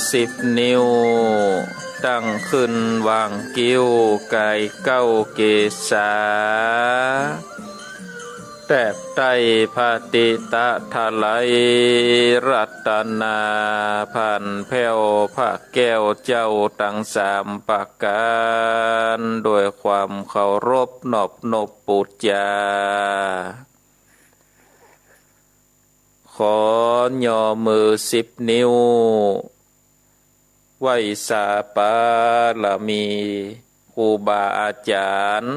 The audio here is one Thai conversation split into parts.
10 นิ้วตั้งขึ้นวางกิ้วไก่เก้าเกษาแตบไต้พาติตะทะไลรัตนาพันแผ้วพระแก้วเจ้าตั้ง3 ประการด้วยความเคารพนอบนบปุจจาขอย่อมือ10 นิ้วไหว้สาปาลามีครูบาอาจารย์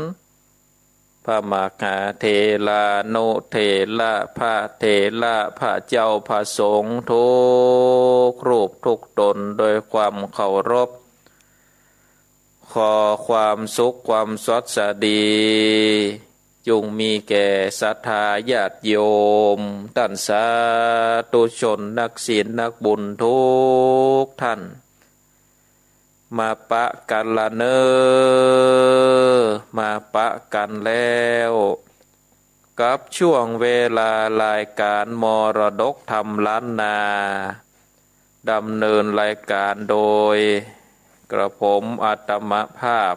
พระมหาเถระโนเถระพระเถระพระเจ้าพระสงฆ์ทุกรูปทุกตนโดยความเคารพขอความสุขความสดสดีจงมีแก่ศรัทธาญาติโยมท่านสาธุชนนักศีลนักบุญทุกท่านมาปะกันละเนอมาปะกันแล้วกับช่วงเวลารายการมรดกธรรมล้านนาดำเนินรายการโดยกระผมอาตมภาพ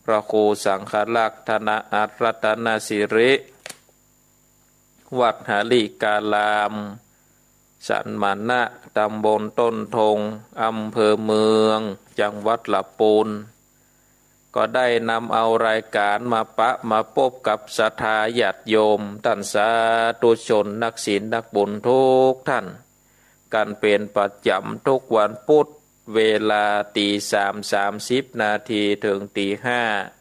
พระครูสังฆลักษณ์ธนอัตรัตนสิริวัดหาลีกาลามสันมานะตำบลต้นทงอำเภอเมืองจังหวัดลำพูนก็ได้นำเอารายการมาพบกับศรัทธาญาติโยมท่านสาธุชนนักศีลนักบุญทุกท่านกันเป็นประจำทุกวันพุธเวลา3:30 นาทีถึง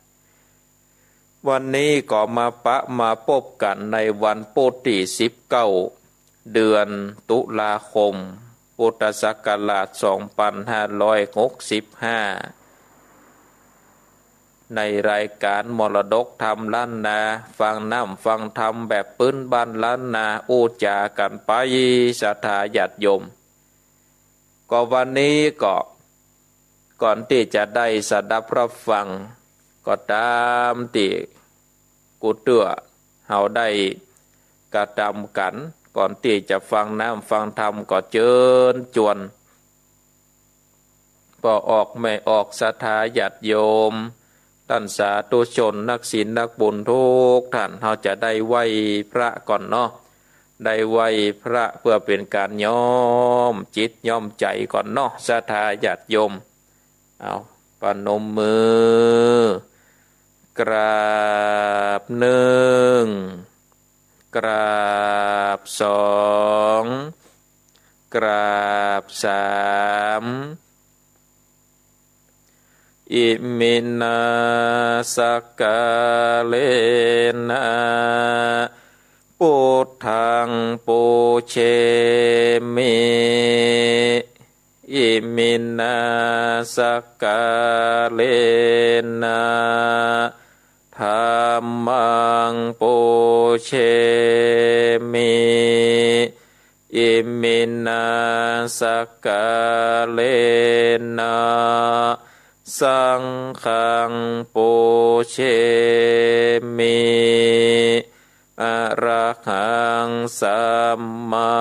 5:00วันนี้ก็มาพบกันในวันพุธที่19 เดือนตุลาคมพุทธศักราช2565ในรายการมรดกธรรมล้านนาฟังน้ำฟังธรรมแบบพื้นบ้านล้านนาอู้จากันไปศรัทธาญาติโยมก็วันนี้ก็ก่อนที่จะได้สดับรับฟังก็ตามที่กูเตื้อเฮาได้กระทำกันก่อนที่จะฟังน้ำฟังธรรมก็เชิญชวนพอออกไม่ออกศรัทธาญาติโยมท่านสาธุชนนักศีลนักบุญทุกท่านเฮาจะได้ไหว้พระก่อนเนาะได้ไหว้พระเพื่อเป็นการย้อมจิตย้อมใจก่อนเนาะศรัทธาญาติโยมเอาปนมมือกราบ1กราบ2กราบ3อิมินาสกาเลนะพุทธังปูเชมิอิมินาสกาเลนะธัมมังปูเชมิอิมินาสกาเลนะสังฆังปูเชมิอะระหังสัมมา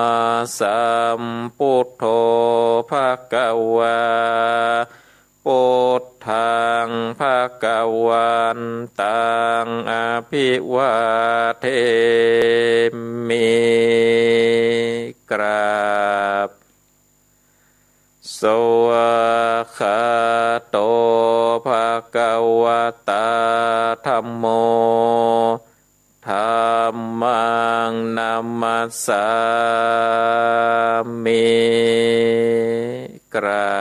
สัมพุทโธภคะวาพุทธังภคะวันตังอภิวาเทมิกราบสวากขาโตภคะวะตาธัมโมธัมมังนัมมัสสามิกรา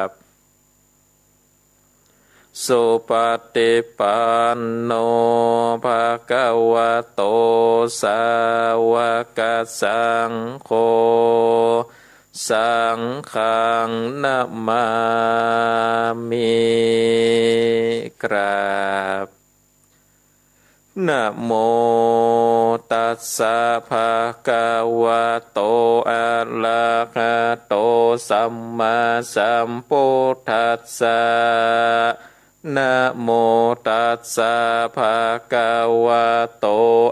บสุปฏิปันโนภะคะวะโตสาวกสังโฆสังฆังนะมามิกราบนะโมตัสสะภะคะวะโตอะระหะโตสัมมาสัมพุทธัสสะนะโมตัสสะภะคะวะโต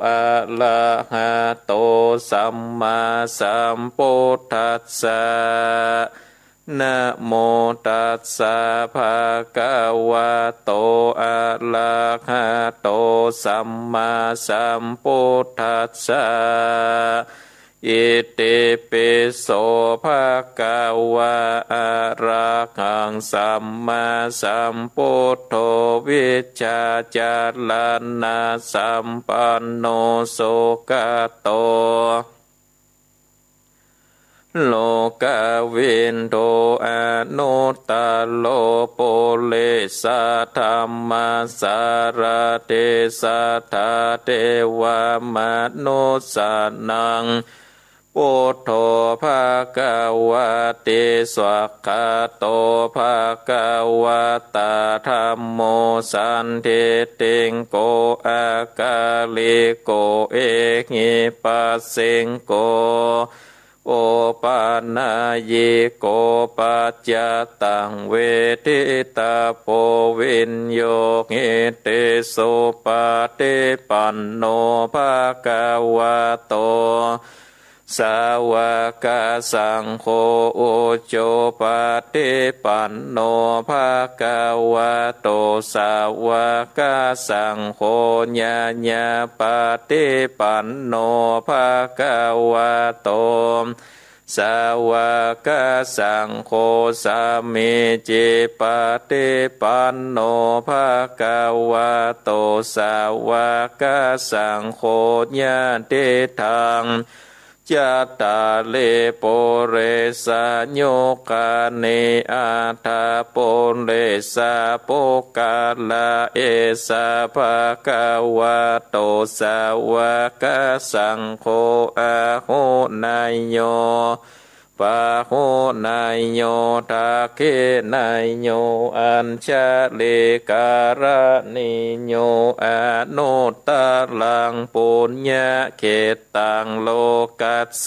อะระหะโตสัมมาสัมพุทธัสสะ นะโมตัสสะภะคะวะโตอะระหะโตสัมมาสัมพุทธัสสะอิติปิโสภะคะวะอะระหังสัมมาสัมพุทโธวิชชาจารณะสัมปันโนสุขโตโลกาวินโดอนุตตโลโปเลสะธรรมสารเตสะทาเทวมนุสสานังพุทโธภะคะวะติสวากขาโตภะคะวะตาธัมโมสันทิติงโกอากาลิโกเอหิปัสสิงโกโอปานายิโกปัจจตังเวทิตาโพวินโยหิติสุปฏิปันโนภะคะวะโตสาวกสังโฆอุจโจปฏิปันโนภะคะวะโตสาวกสังโฆญาญาปฏิปันโนภะคะวะโตสาวกสังโฆสามิจิปฏิปันโนภะคะวะโตสาวกสังโฆญาติทังจัตตาเลโปเรสะโยกาเนอาทาโปเรสะโปกาลาเอสะภะคะวะโตสาวกสังโฆอะโหนายโยปะโหนายโยทาเคนายโยอัญชเลการณิโยอนุตตลังปุญญเขตังโลกัสส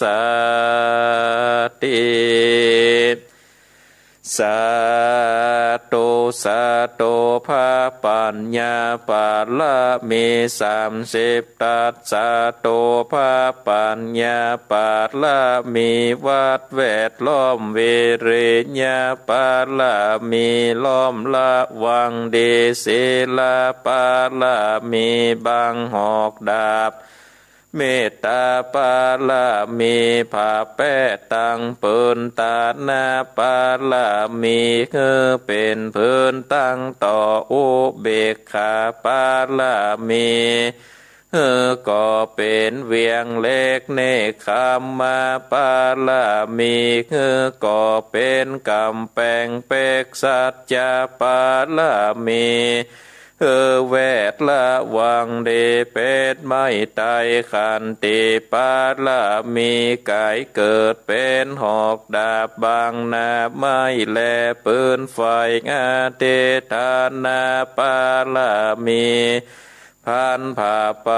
ติสาธุสาธุภาปัญญาปาละมี30ตัสสาธุภาปัญญาปาละมีวัดแวดล้อมเวริญาปาละมีล้อมละวังเดศิลาปาละมีบังหอกดาบเมตตาปาละมีผ้าแป้ตังปืนตานาปาละมีคือเป็นพื้นตั้งต่ออุเบกขาปาละมีก็เป็นเวียงเล็กเนคขมมาปาละมีก็เป็นกำแพงเปกสัจจะปาละมีแวดละวังเดเป็ดไม่ไตขันติปาละมีกายเกิดเป็นหอกดาบบางนาไม่แลปืนไฟอาเตทานาปาละมีพันผ่าไป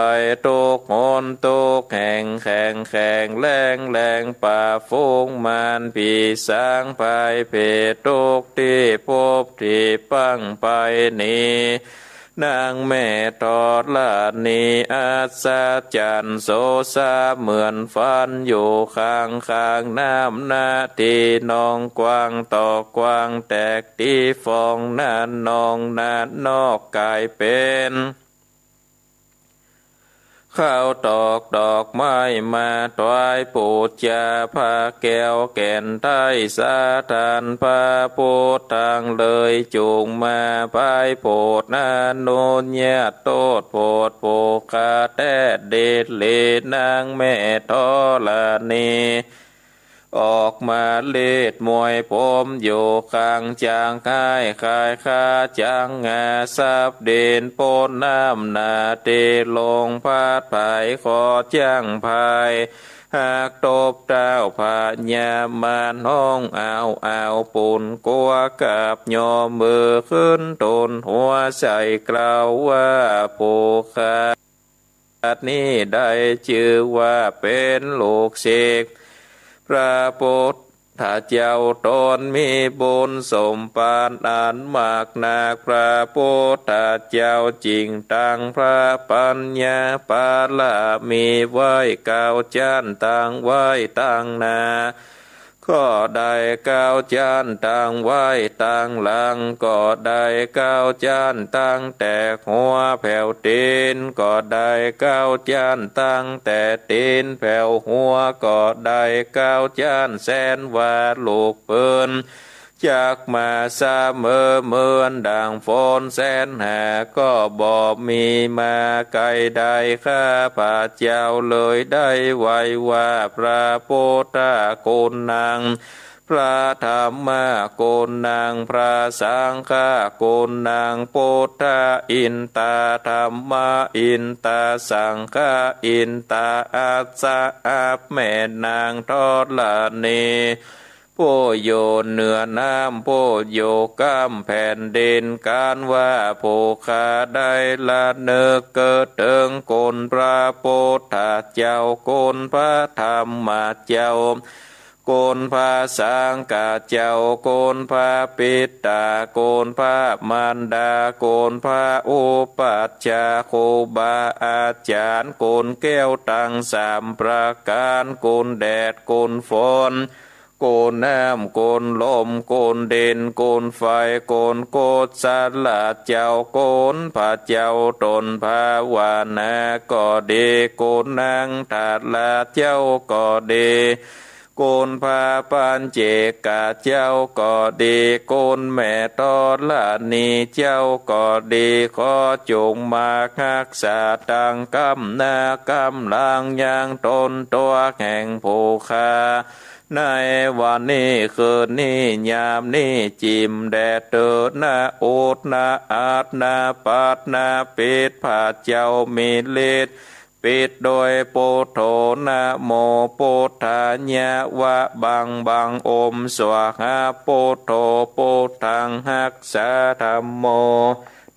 ตุกโหนตุกแห่งแข่งแข่งแรงแรงป่าฟุ้งมานปีสางไปเพตุกที่พบที่ปังไปนี้นางแม่ทอดลานีอาสาจันโสสาเหมือนฟันอยู่ข้างข้างน้ำนาทีนองกว้างต่อกว้างแตกที่ฟองนานนองนานนอกกายเป็นข้าวตอกดอกไม้มาถวายปูชาผ้าแก้วแก่นไทยสาทานพระพุทธังเลยจูงมาพายโพดนาโนญญาโตดโพดโภคาแตเดชเลนางแม่ทอลานีออกมาเล่ดมวยผมอยู่ข้างจางคายคายคาจางงาซับเด่นโปนน้ำนาเตลงพาดภายขอจ้างภายหากตบเต้าผาญามานห้องเอาปุ่นกัวกับยอมือขึ้นตนหัวใส่กล่าวว่าผู้ขาดนี้ได้ชื่อว่าเป็นลูกศิษย์พระพุทธเจ้าตนมีบุญสมปานอันมากนักพระพุทธเจ้าจริงตั้งพระปัญญาปาละมีไว้เก่าจันตั้งไว้ตั้งนา ก็ได้ก้าวจานต่างไหว้ต่างหลังก็ได้ก้าวจานตั้งแต่หัวแผ่วตีนก็ได้ก้าวจานตั้งแต่ตีนแผ่วหัวก็ได้ก้าวจานแสนว่าลูกเปิ้นจากมาเสมอเหมือนดังฝนแสนหาก็บ่มีมาไกลได้ข้าพระเจ้าเลยได้ไว้ว่าพระโพธิโกนนางพระธรรมโกนนางพระสังฆโกนนางโพธิอินตาธรรมอินตาสังฆอินตาอัสสะอาแม่นางทอดละเนโพโยเหนือน้ำโพโยก้ามแผ่นดินการว่าโภคาได้ละเนอเกิดเติงโกนพระโพธิเจ้าโกนพระธรรมเจ้าโกนพระสังฆเจ้าโกนพระปิตาโกนพระมารดาโกนพระอุปัชฌาย์ครูบาอาจารย์โกนแก้วตั้งสามประการโกนแดดโกนฝนโกนน้ำโกนลมโกนเด่นโกนไฟโกนโกฏสัตลาเจ้าโกนพระเจ้าตนภาวนาก็ดีโกนนางถาลาเจ้าก็ดีโกนพระปัญเจกาเจ้าก็ดีโกนแม่ตอลานีเจ้าก็ดีขอจงมารักษาตังกำนากำลังยังตนตัวแห่งโภคาในวันนี้คืนนี้ยามนี้จิมแดดเดินนาโอดนาอาดนาปัดนาปิดผาเจ้ามีฤทธิ์ปิดโดยโปโธนะโมโปธาญะวะบังบังอมสวาหาโปโธโปทังหักษาธัมโม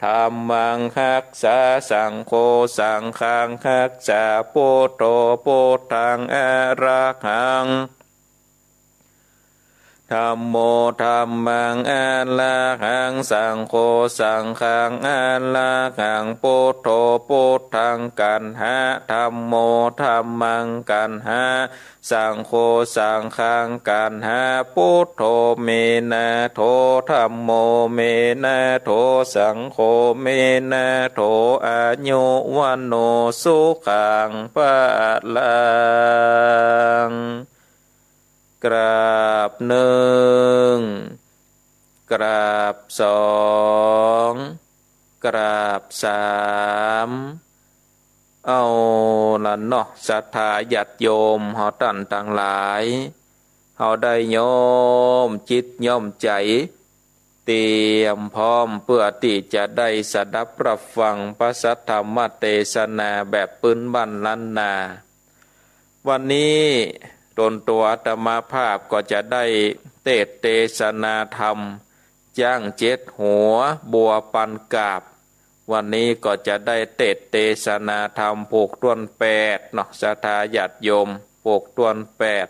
ธัมมังหักษาสังโฆสังฆังหักษาโปโธโปทังอระหังธัมโมธัมมังอะระหังสังโฆสังฆังอะระหังพุทโธพุทธังกันหะธัมโมธัมมังกันหะสังโฆสังฆังกันหะพุทโธเมนะโธธัมโมเมนะโธสังโฆเมนะโธอายุวันโนสุขังภะลังกราบหนึ่งกราบสองกราบสามเอาละเนาะศรัทธาญาติโยมเฮาท่านทั้งหลายเฮาได้โยมจิตโยมใจเตรียมพร้อมเพื่อที่จะได้สดับรับฟังพระสัทธรรมเทศนาแบบปืนบ้านล้านนาวันนี้ตนตัวอาตมาภาพก็จะได้เทศนาธรรมจ้างเจ็ดหัวบัวปันกาบวันนี้ก็จะได้เทศนาธรรมผูกต้วนแปดเนาะศรัทธาญาติโยมผูกต้วนแปด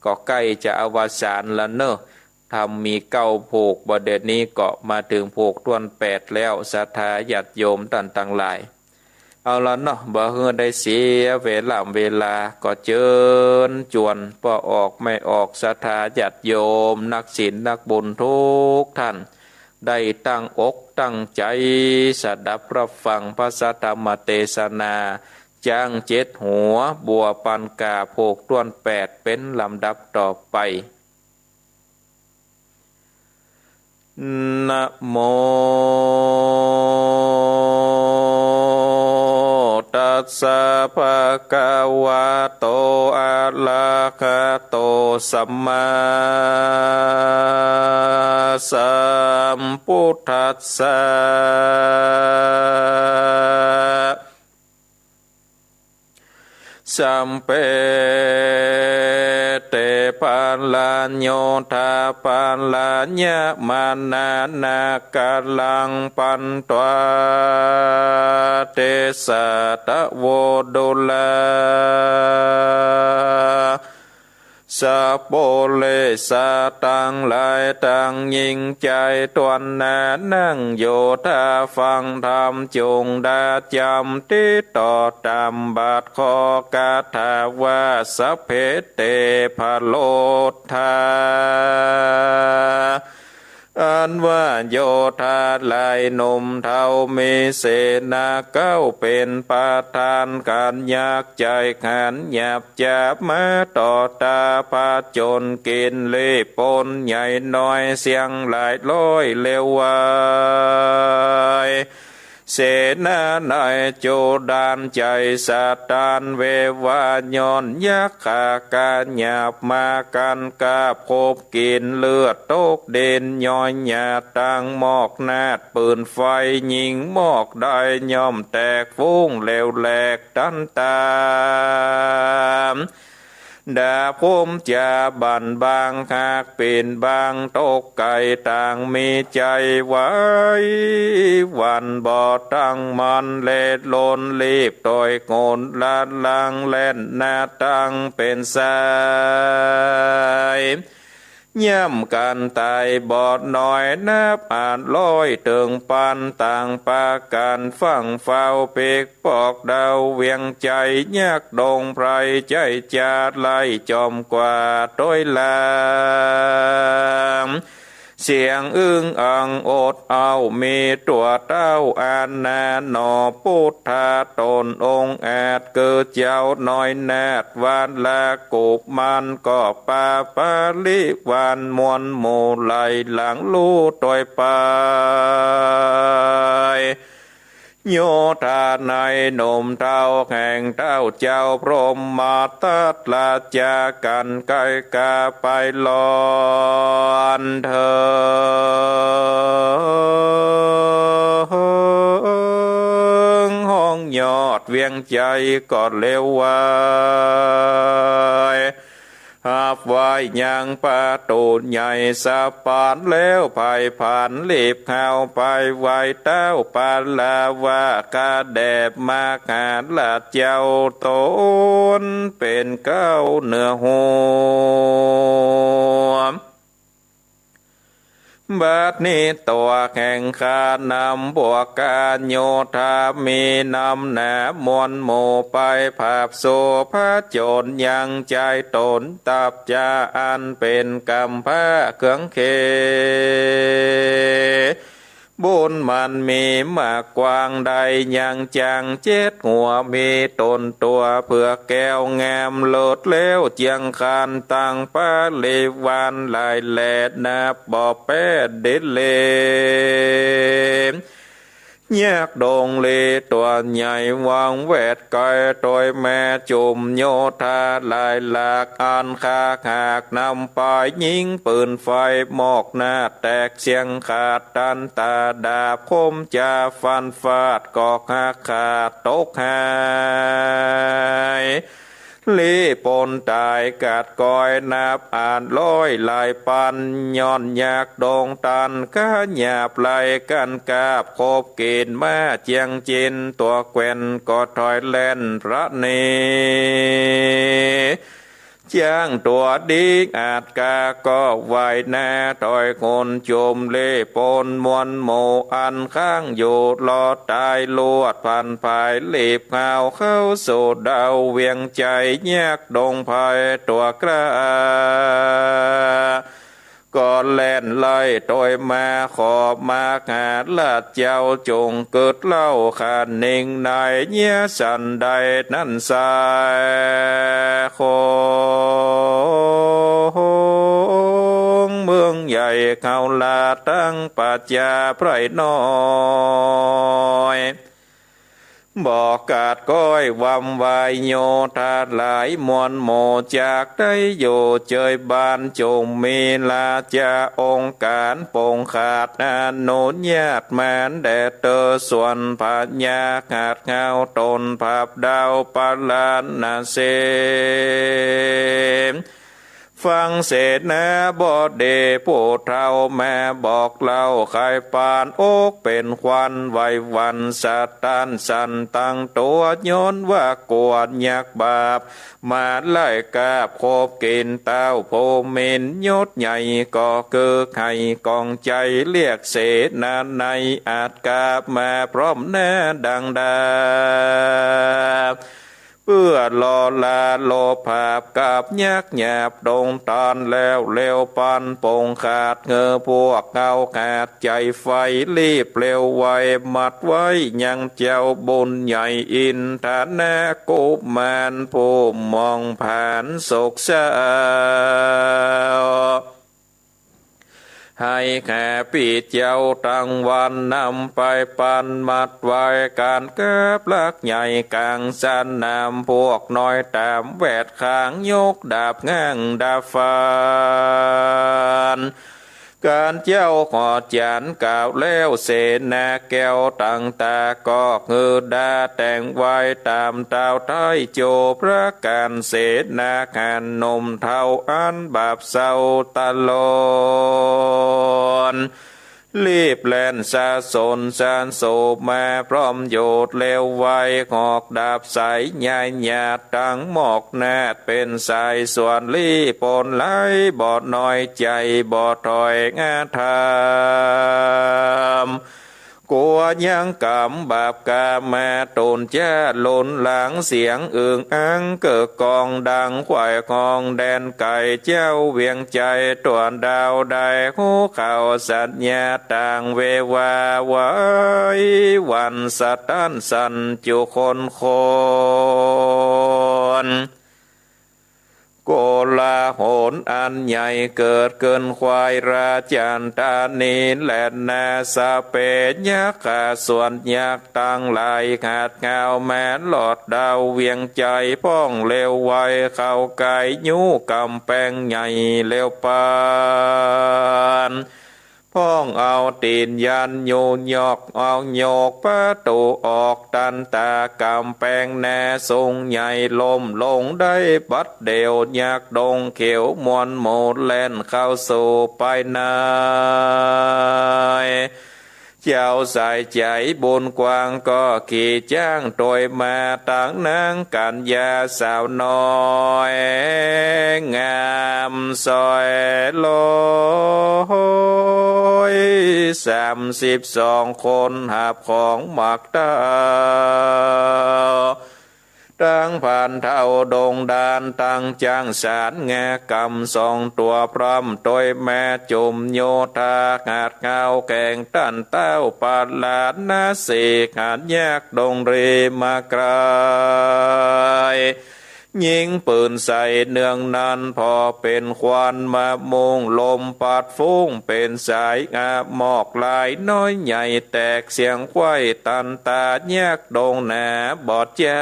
ก็ใกล้จะอวสานแล้วเนอะทำมีเก้าผูกประเด็นนี้ก็มาถึงผูกต้วนแปดแล้วศรัทธาญาติโยมท่านทั้งหลายเอาละเนาะบ่เฮือได้เสียเวลาก็เจิญจวนพอออกไม่ออกศรัทธาญาติโยมนักศีลนักบุญทุกท่านได้ตั้งอกตั้งใจสดับรับฟังพระสัทธรรมเทศนาจ้างเจ็ดหัวบัวปันกาโภกต้วนแปดเป็นลำดับต่อไปนะโมตัสสะภะคะวะโตอะระหะโตสัมมาสัมพุทธัสสะสัมเปเตปัลลัญโยธาปัลลัญญมานานากัลลังปันตวาเตสะตะโวดุลา สะโปเลสะตังหลายตังยิงใจตวนนานั่งโยธาฟังธรรมจงดาจำติต่อตามบาทขอกาถาว่าสัพเพเตภโลธาอันว่าโยธาลายหนุ่มเทามีเสนาเก้าเป็นประธานการยากใจขันหยาบจับมาต่อตาพาจนกินเล่ปนใหญ่น้อยเสียงหลายร้อยเลววายเสนาหน่อยโจดานใจสาตานเววายอนยักขาการหยาบมากันกาบคบกินเลือดตกเด่นย้อยหยาตังหมอกนาดปืนไฟยิงหมอกได้ย่อมแตกฟุ้งเลวแหลกตันตามดาพุ่มจะบันบางหากเป็นบางตกไก่ต่างมีใจไว้วันบ่อตั้งมันเล็ดลนรีบต่อยโกนลาดลังเล่นหน้าตั้งเป็นสายย่ำกันตายบอดน้อยนับอ่านลอยเติงปันต่างปากันฟังเฝ้าเปกปอกดาวเวียงใจยากดงไพรใจจาดไล่จอมกว่าต้อยลามเสียงอึ้งอังอดเอามีตัวเต้าอานาหนอพุทธาตนองค์อาจเกิดเจ้าน้อยนาดวานละกูบมันก็ปาปาลิวานมวนโมไหลหลังลู่ต่อยไปโยธาในหนุ่มเท้าแห่งเท้าเจ้าพรหมมาตัดลาจากันไกกาไปลอนเถิงห้องยอดเวียงใจกอดเลววายหาบไว้ยังประตูใหญ่สะปานแล้วภายผ่านรีบเข้าไปไว้เต้าปาลาวากาแดบมาหาลาดเจ้าตนเป็นเก้าเนื้อหัวบัดนี้ตัวแข่งขานำบวกการโยธามีนำหนามวลโมไปภาพโสพระโจรยังใจตนตับจาอันเป็นกรรมพระเครื่องเคบุญมันมีมากกว้างใดยังจังเจ็ดหัวมีตนตัวเพื่อแก้วงามโลดเลี้ยวเจียงคานตังปาเลวานลายแหลดนับบ่แปดเด็ดเลแยกดงเลตัวใหญ่วางแวดไกโดยแม่จุมโยธาลายหลากอันคาหากนำไปยิงปืนไฟหมอกหน้าแตกเสียงขาดตันตาดาบคมจะฟันฟาดกอกหักขาดตกหายลีปนตายกาดกอยนับอ่านร้อยลายปันย้อนยากดงตันก้าหยาบไหลกันกาบคบเกณฑ์มาเจียงจินตัวแกวนก็ถอยแล่นพระเนจ้างตัวดีอาจกาก็ไหวหน้าถอยคนโจมเล่ปนมวนโมอันข้างอยู่รอตายลวดพันภายลีบข่าวเข้าสู่ดาวเวียงใจแยกดงภายตัวกระก่อนแล่นไล่โดยมาขอบมาหาลาดเจ้าจงเกิดเล่าขาดนิ่งในเยี่ยสันใดนั่นสายโคงเมืองใหญ่เขาลาตั้งปัจจาไพรน้อยบอกกาดก้อยวำวายโยธาหลายมวลโมจากได้โยเจยบานจงมีลาจาองค์การปงขาดอนุญาตแมนแดดเตอส่วนปัญญาขาดเงาตนภาพดาวปาลานนาเซ ฟังเสนาบดีผู้เฒ่าแม่บอกเล่าใครปานอกเป็นควันไว้วันสัตตันสันตั้งตัวย้อนว่ากวดยักบาปมาไล่กาบโคบกินเต้าโพมินยศใหญ่ก็คือไข่กองใจเรียกเสนาในอาจกาบมาพร้อมแน่ดังดาเพื่อลอลาโลภาบกับยักหยาบดงตอนแล้วเร็วปันปงขาดเงือพวกเงาขาดใจไฟรีบเร็วไวมัดไว้ยังเจ้าบุญใหญ่อินทนากุมารผู้มองผ่านโศกเศร้าให้แก่ปีเจ้าตั้งวันนำไปปันมัดไว้การเก็บลักใหญ่กลางสันนำพวกน้อยตามแวดขางยกดาบง้างดาบฟันการเจ้าขอจานกล่าวแล้วเสนาแก้วตั้งตาก็คือดาแต่งไว้ตามเต้าไทยโจพระการเสนาขานนมเท่าอันบาปเศร้าตลอดรีบแล่นสาสนสานโศบมาพร้อมโยดเร็วไวหอกดาบใสใหญ่หยาดตั้งหมอกนาดเป็นสายส่วนลีปนไหลบอดน้อยใจบอดถอยงาทามกลัวยังกำบาปกามาตนจ้าหล่นหลังเสียงอึ่งอังเกิดกองดังควายกองแดนไก่เจ้าเวียงใจตัวดาวได้หูข่าวสัญญาต่างเววาไว้วันสัตตันสันจุคนโกลาโหนอันใหญ่เกิดเกินควายราจันตานีและนาสาเปยักขาส่วนยักตั้งหลายขาดเงาแม้หลอดดาวเวียงใจป้องเร็วไวเข้าไก่ยูกำแปงใหญ่เร็วปานพ้องเอาตีนยันโยยอกเอาโยกประตูออกตันตากำแปงแน่ทรงใหญ่ลมลงได้บัดเดียวยักดงเขียวมวนโมดแล่นเข้าสู่ไปนายเจ้าสายใจบุญกว้างก็ขี่จ้างโดยมาต่างนางกันยาสาวน้อยงามซอยลอย32 คนหาบของหมักดาตั้งผ่านเท่าดงดานตั้งจางสารแงกำ2 ตัวพร้อมโดยแม่จุมโยธาหาดเงาแกงตันเต้าปาดลาดนาสีหาดแยกดงรีมากรายยิงปืนใส่เนืองนั้นพอเป็นควันมามุงลมปัดฟุ้งเป็นสายอาหมอกลายน้อยใหญ่แตกเสียงไข้ตันตาแยกดงหนาบอดจ้า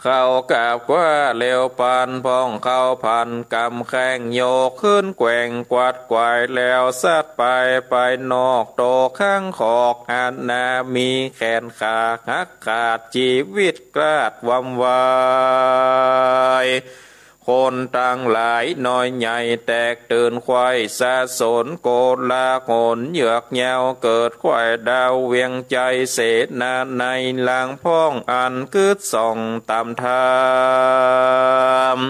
เข้ากาบว่าเร็วปานพองเข้าพันกำแข้งโยกขึ้นแกว่งกวาดกวายแล้วสัดไปนอกโตข้างขอกอันนามีแขนขาหักขาดชีวิตกราดวำวายคนตั้งหลายน้อยใหญ่แตกตื่นควายสะสนโกลาโหนเหยือกเงาเกิดควายดาวเวียงใจเสนาในลางพ้องอันกึดส่องตามทาม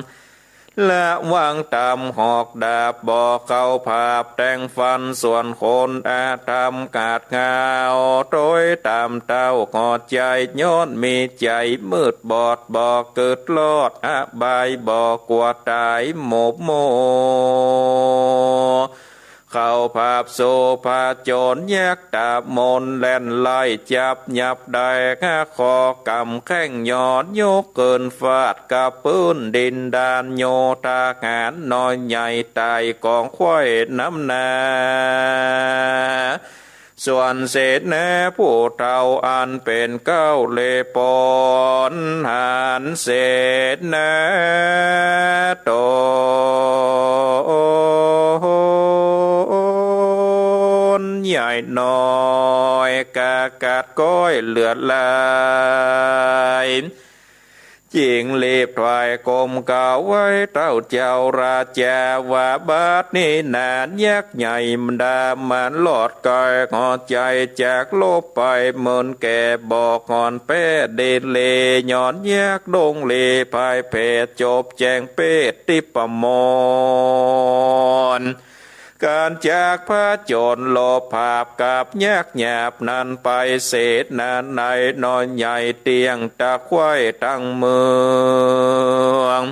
และวางตามหอกดาบบอกเข้าภาพแต่งฟันส่วนคนอาธรรมกาดเงาโดยตามเต้าหอดใจย้อนมีใจมืดบอดบอกเกิดลอดอบายบอกกลัวตายหมบโมเข้าภาพโซภาโจรแยกดาบมนแล่นไล่จับยับได้ข้าคอกำแข้งยอดโยกเกินฟาดกับปืนดินดานโยตาหารน้อยใหญ่ตายกองควายน้ำนาส่วนเศษแน่ผู้เท่าอันเป็นเก้าเลปอนหานเศษแน่โตใหญ่น้อยกากัดก้อยเลือดลาย จิงเล็บถวายกรมเก่าไว้เต้าเจ้าราชาว่าบาดนี้นานยักษ์ใหญ่มันดามันหลอดกายหอใจจากโลบไปเหมือนแก่บอกงอนแป้เดเลย้อนยักษ์ดงเลภายเพศจบแจงเป็ดติปมอนการจากพระโจรโลภาพกับแยกหยาบนั้นไปเศษนานในนอนใหญ่เตียงตะไคว้ตั้งเมือง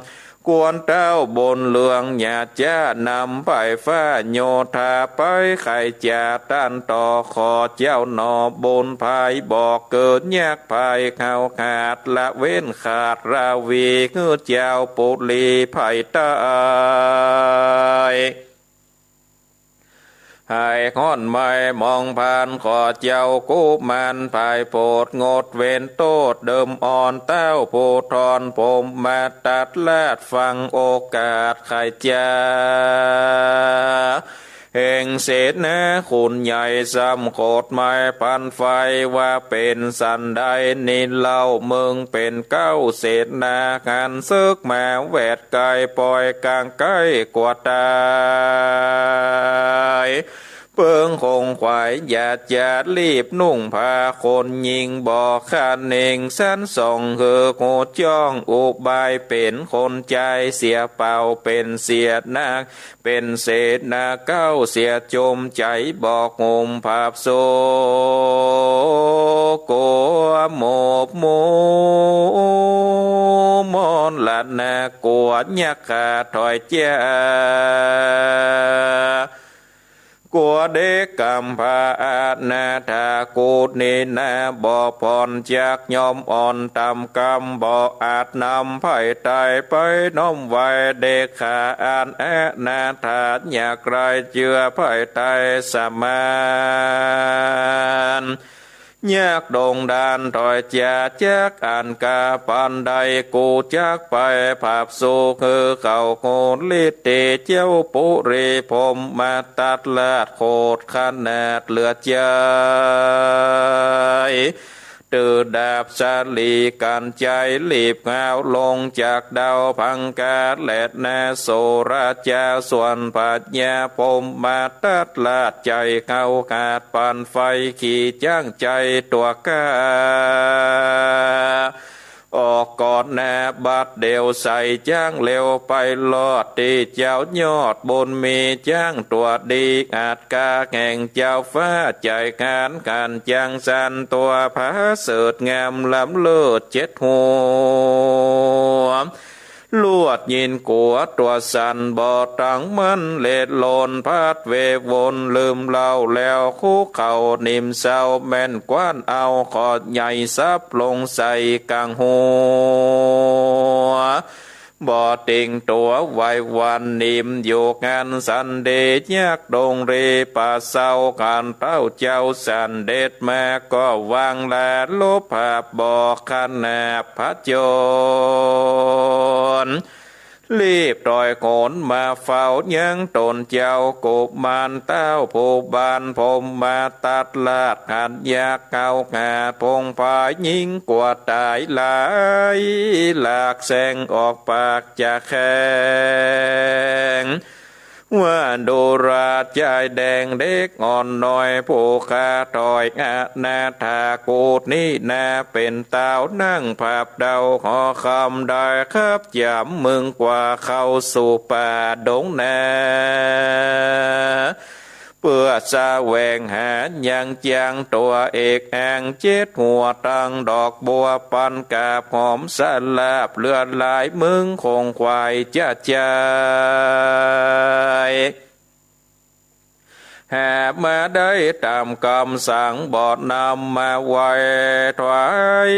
กวนเต้าบนเลืองหยาจ้านำไปฟ้าโยธาไปไข่จ่าต้านต่อขอเจ้าหนอบนภายบอกเกิดยากภายเข้าขาดละเว้นขาดราวีเงือเจ้าปุลีไผ่ตายให้ค้อนไม้มองผ่านขอเจ้ากุมันภายโพดงดเว้นโตดเดิมอ่อนเต้าโพทอนผมมาตัดลาดฟังโอกาสไข่จาแห่งเศษนะคุณใหญ่ซ้ำโคดไม้พันไฟว่าเป็นสันใดนินเล่าเมืองเป็นเก้าเศษนาการซึกมาแวดกายปล่อยกลางใกล้กว่าตายเปิงคงควายอย่าจะรีบนุ่งผ้าคนยิงบอกขันเองสั้นส่องเหือโคจ้องอุบายเป็นคนใจเสียเป่าเป็นเสียนักเป็นเศษนาเก้าเสียจมใจบอกงมภาพโซโกโมบโมมอนละนากวดยักขาถอยเจ้ากัวเด็กกำพาอาณาถากูดนินาบ่อพรจากยอมอ่อนตำกำบ่ออาจนำไผ่ตายไปน้อมไว้เด็กขาอาณานาถาอยากไรเจือไผ่ตายสมานยากดงดานถอยจากจากอันกาปันใดกูจากไปภาพสุคือเขาโคลิเตเจ้าปุริผมมาตัดลาดโคดขนาดเหลือใจตือดาบสาลีกันใจรีบเงาลงจากดาวพังกาแลดนาโสราชาส่วนปัญญาผมมาตัดลาดใจเข้าขาดปันไฟขี่จ้างใจตัวกาออกก่อนแนบัดเดียวใส่จ้างเร็วไปลอดตีเจ้ายอดบนมีจ้างตัวดีอาจกาแห่งเจ้าฟ้าใจการการจ้างสันตัวพระเสดงามล้ำเลิศเจ็ดหัวลวดยินกัวตัวสันบ่อตังมันเล็ดโลนพัดเววนลืมเล่าแล้วคู่เข่านิ่มเศร้าแม่นกว้านเอาขอดใหญ่ซับลงใส่กลางหัวบ่ติงตัวไว้วันนิ่มอยู่งานสันเดชยากดงเรป่าเศร้าการเต้าเจ้าสันเดชมาก็วางแลลบภาพบอกขนาบพระโจรรีบต่อยโขนมาเฝ้ายังตนเจ้ากุบมานเต้าผู้บานผมมาตัดลาดหัดยากเก่างาพงพายยิงกว่าตายหลายหลากแสงออกปากจากแข้งว่าดูราใจแดงเด็กอ่อนน้อยผู้คาถอยอาณาถากูดนี่นาเป็นเต้านั่งภาพเดาขอคำได้ครับจำมึงกว่าเข้าสู่ป่าดงนาเพื่อแสวงหายังจางตัวเอกแองเจ็ดหัวตังดอกบัวปันกาบหอมสลาบเลือดลายมึงคงควายจะใจแหบมาได้ตามคำสั่งบอดนำมาไว้ถวาย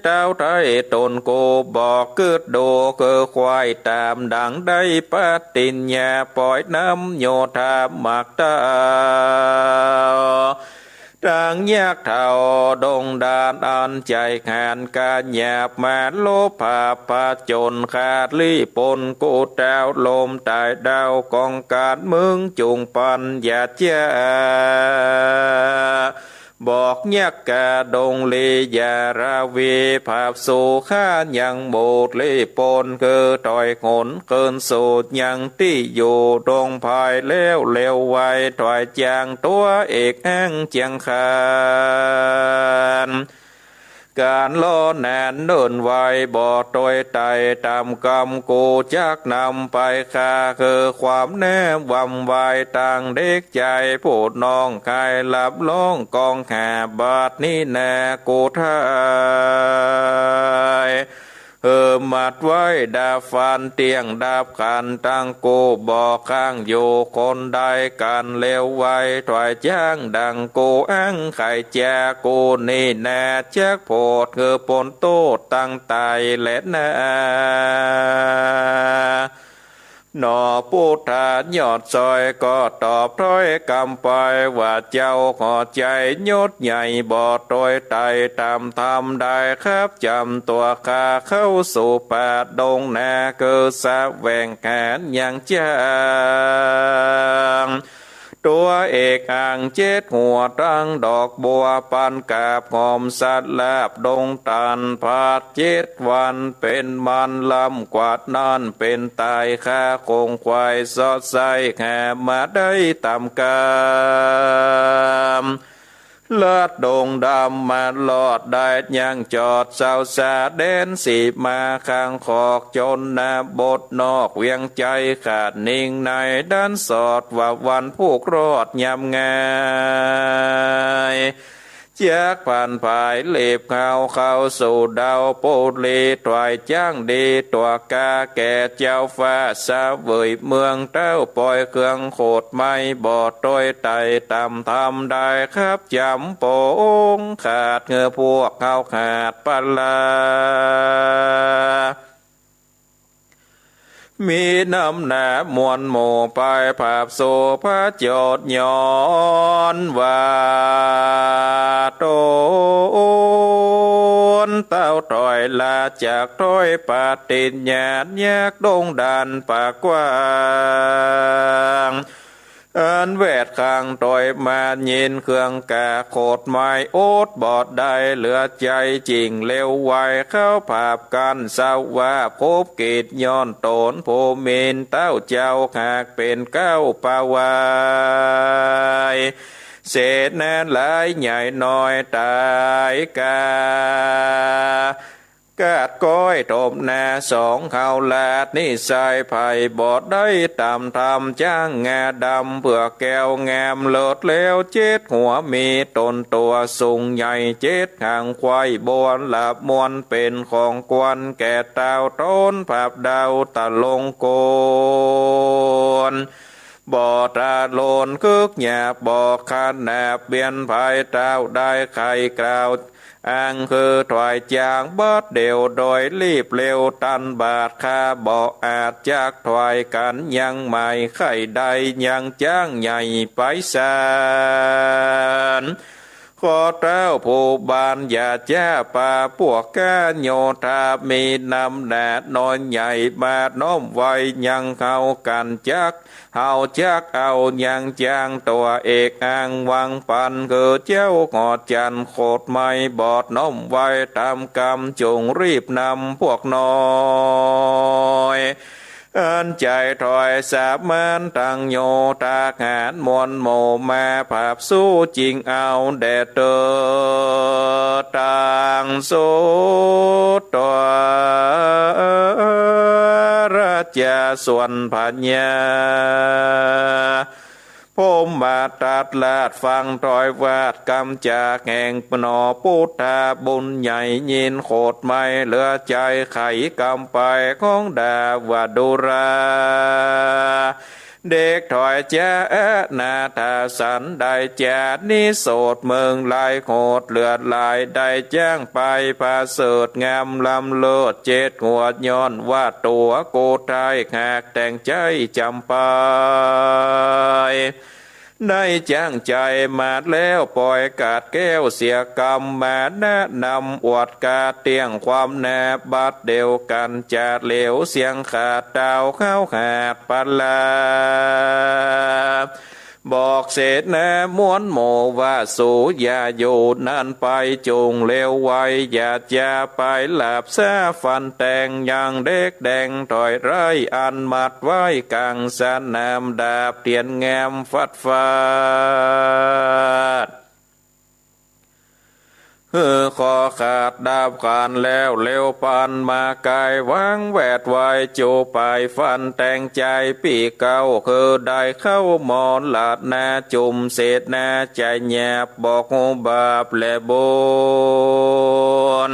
เต้าไทยตนกูบอกกึดโดคือควายตามดังได้ปฏิญญาปล่อยน้ำโยธามักตาดังยากเท่าดงดานอันใจขานการหยาบมาโลภาพาจนขาดลีปนกูดดาวลมตายดาวกองการมึงจุงปันอย่าเจ้า บอกยักกะดงเลยาราเวภาพสู่ข้ายังโบดเลปนคือตอยขนเกินสูดยังที่อยู่ตรงภายแล้วเร็วไวถอยจางตัวเอกแห่งเจียงคานการล้อนานเดินไวบ่อตอยไตตามกรรมกูจักนำไปคาคือความแน่วำวายต่างเด็กใจพูดน้องกายหลับร้องกองหาบาดนี้แน่กูทายมัดไว้ดาฟันเตียงดาบขันตั้งกูบอกข้างอยู่คนใดกันเลวไว้ถอยจ้างดังกูอังไข่แจกูนี่แน่แจกโพดคือปนโตตั้งตายและนาหนอพุทธายอดซอยก็ตอบถ้อยกำไปว่าเจ้าขอใจยศใหญ่บ่อโดยไตตามธรรมได้ครับจำตัวข้าเข้าสู่ป่าดงนาเกิดสะแหวงแขนอย่างจางตัวเอกอ่างเจ็ดหัวตั้งดอกบัวปันกาบหอมสัตว์ลาบดงตันพาด7 วันเป็นมันลำกวาดนั่นเป็นตายข้าคงควายสอดใส่แห่มาได้ตามกามเลือดดงดำมาลอดได้ยังจอดเศร้าสาเด่นสีมาข้างขอกจนนาบทนอกเวียงใจขาดนิ่งในด้านสอดว่าวันผูกรอดยำงายจากผ่านภายเล็บเข้าสู่ดาวโปเลตวายจ้างดีตัวกาแก่เจ้าฟ้าสาเวยเมืองเต้าปล่อยเครื่องโคดไม่บ่อต้อยไตตามทำได้ครับจำโปงขาดเหงื่อพวกเขาขาดปลามีน้ำหนามวลหมู่ไปภาพโสพระโจดย้อนว่าโตนเต้าถอยลาจากถอยปาติญญาณยากดงดันปากกว้างอันแวดข้างต่อยมายินเครื่องกาโคดไม้โอดบอดได้เหลือใจจริงเร็วไวเข้าภาพกันเศร้าว่าพบกิจย้อนโตนโพมินเต้าเจ้าหากเป็นเก้าปาวายเศษแน่นหลายใหญ่น้อยตายกาดก้อยตบหน้าสองเขาลาดนิสัยไผ่บอดได้ตามทำจ้างงาดำเพื่อแก้วงามเลิศแล้ว7 หัวมีตนตัวสูงใหญ่7 หางควายบวนหลับมวนเป็นของกวนแก่เต้าต้นภาพดาวตะลงโกนบ่อตาโลนคึกหยาบบ่อขาดแนบเบียนภายเต้าได้ไข่กล่าวอ้างคือถอยจางบดเดียวโดยรีบเร็วตันบาดคาบ่อาจจากถอยกันยังไม่ไข่ใดยังจ้างใหญ่ไปสานขอเต้าผู้บานอย่าแจ้ป่าพวกแกโยธามีนำแดดนอนใหญ่มาน้อมไว้ยังเข้ากันจักเฮาจักเอายังจางตัวเอกอ้างวังปันคือเจ้างอดจันโคดไม่บอดน้อมไว้ตามกรรมจงรีบนำพวกน้อยอันใจถอยสามัญตั้งโยตาหารมวลโมมาภาพสู้จริงเอาแดดเตอต่างสุดตัวราชส่วนพัญญาพมมาตัดลาดฟังตอยวาดกำจากแห่งปนอพุทธาบุญใหญ่ยินโคดไม่เหลือใจไขกำไปของดาวดุราเด็กถอยแจ้นาทาสันได้แจดนิโสดเมืองลายโคดเลือดลายได้แจ้งไปพาเสดงามลำเลิศ7 หัวย้อนว่าตัวโกไทยหากแต่งใจจำไปได้จ้างใจมาแล้วปล่อยกาดแก้วเสียกรรมมาแนะนำอวดกาเตียงความแนบบัดเดียวกันจะเหลวเสียงขาดดาวเข้าขาดปลา บอกเศษแน่ม้วนโมว่าสู่อย่าอยู่นั่นไปจงเลวไว้อย่าจะไปหลับซาฟันแต่งอย่างเด็กแดงถอยไรอันมัดไว้กลางสนามดาบเตียนแงมฟัดฟาดคอขาดดาบขานแล้วเร็วปันมากายวางแวดไว้จูไปฟันแต่งใจปีเก่าคือได้เข้ามอนหลาดนาจุมเศษนาใจแยบบอกบาปและบุญ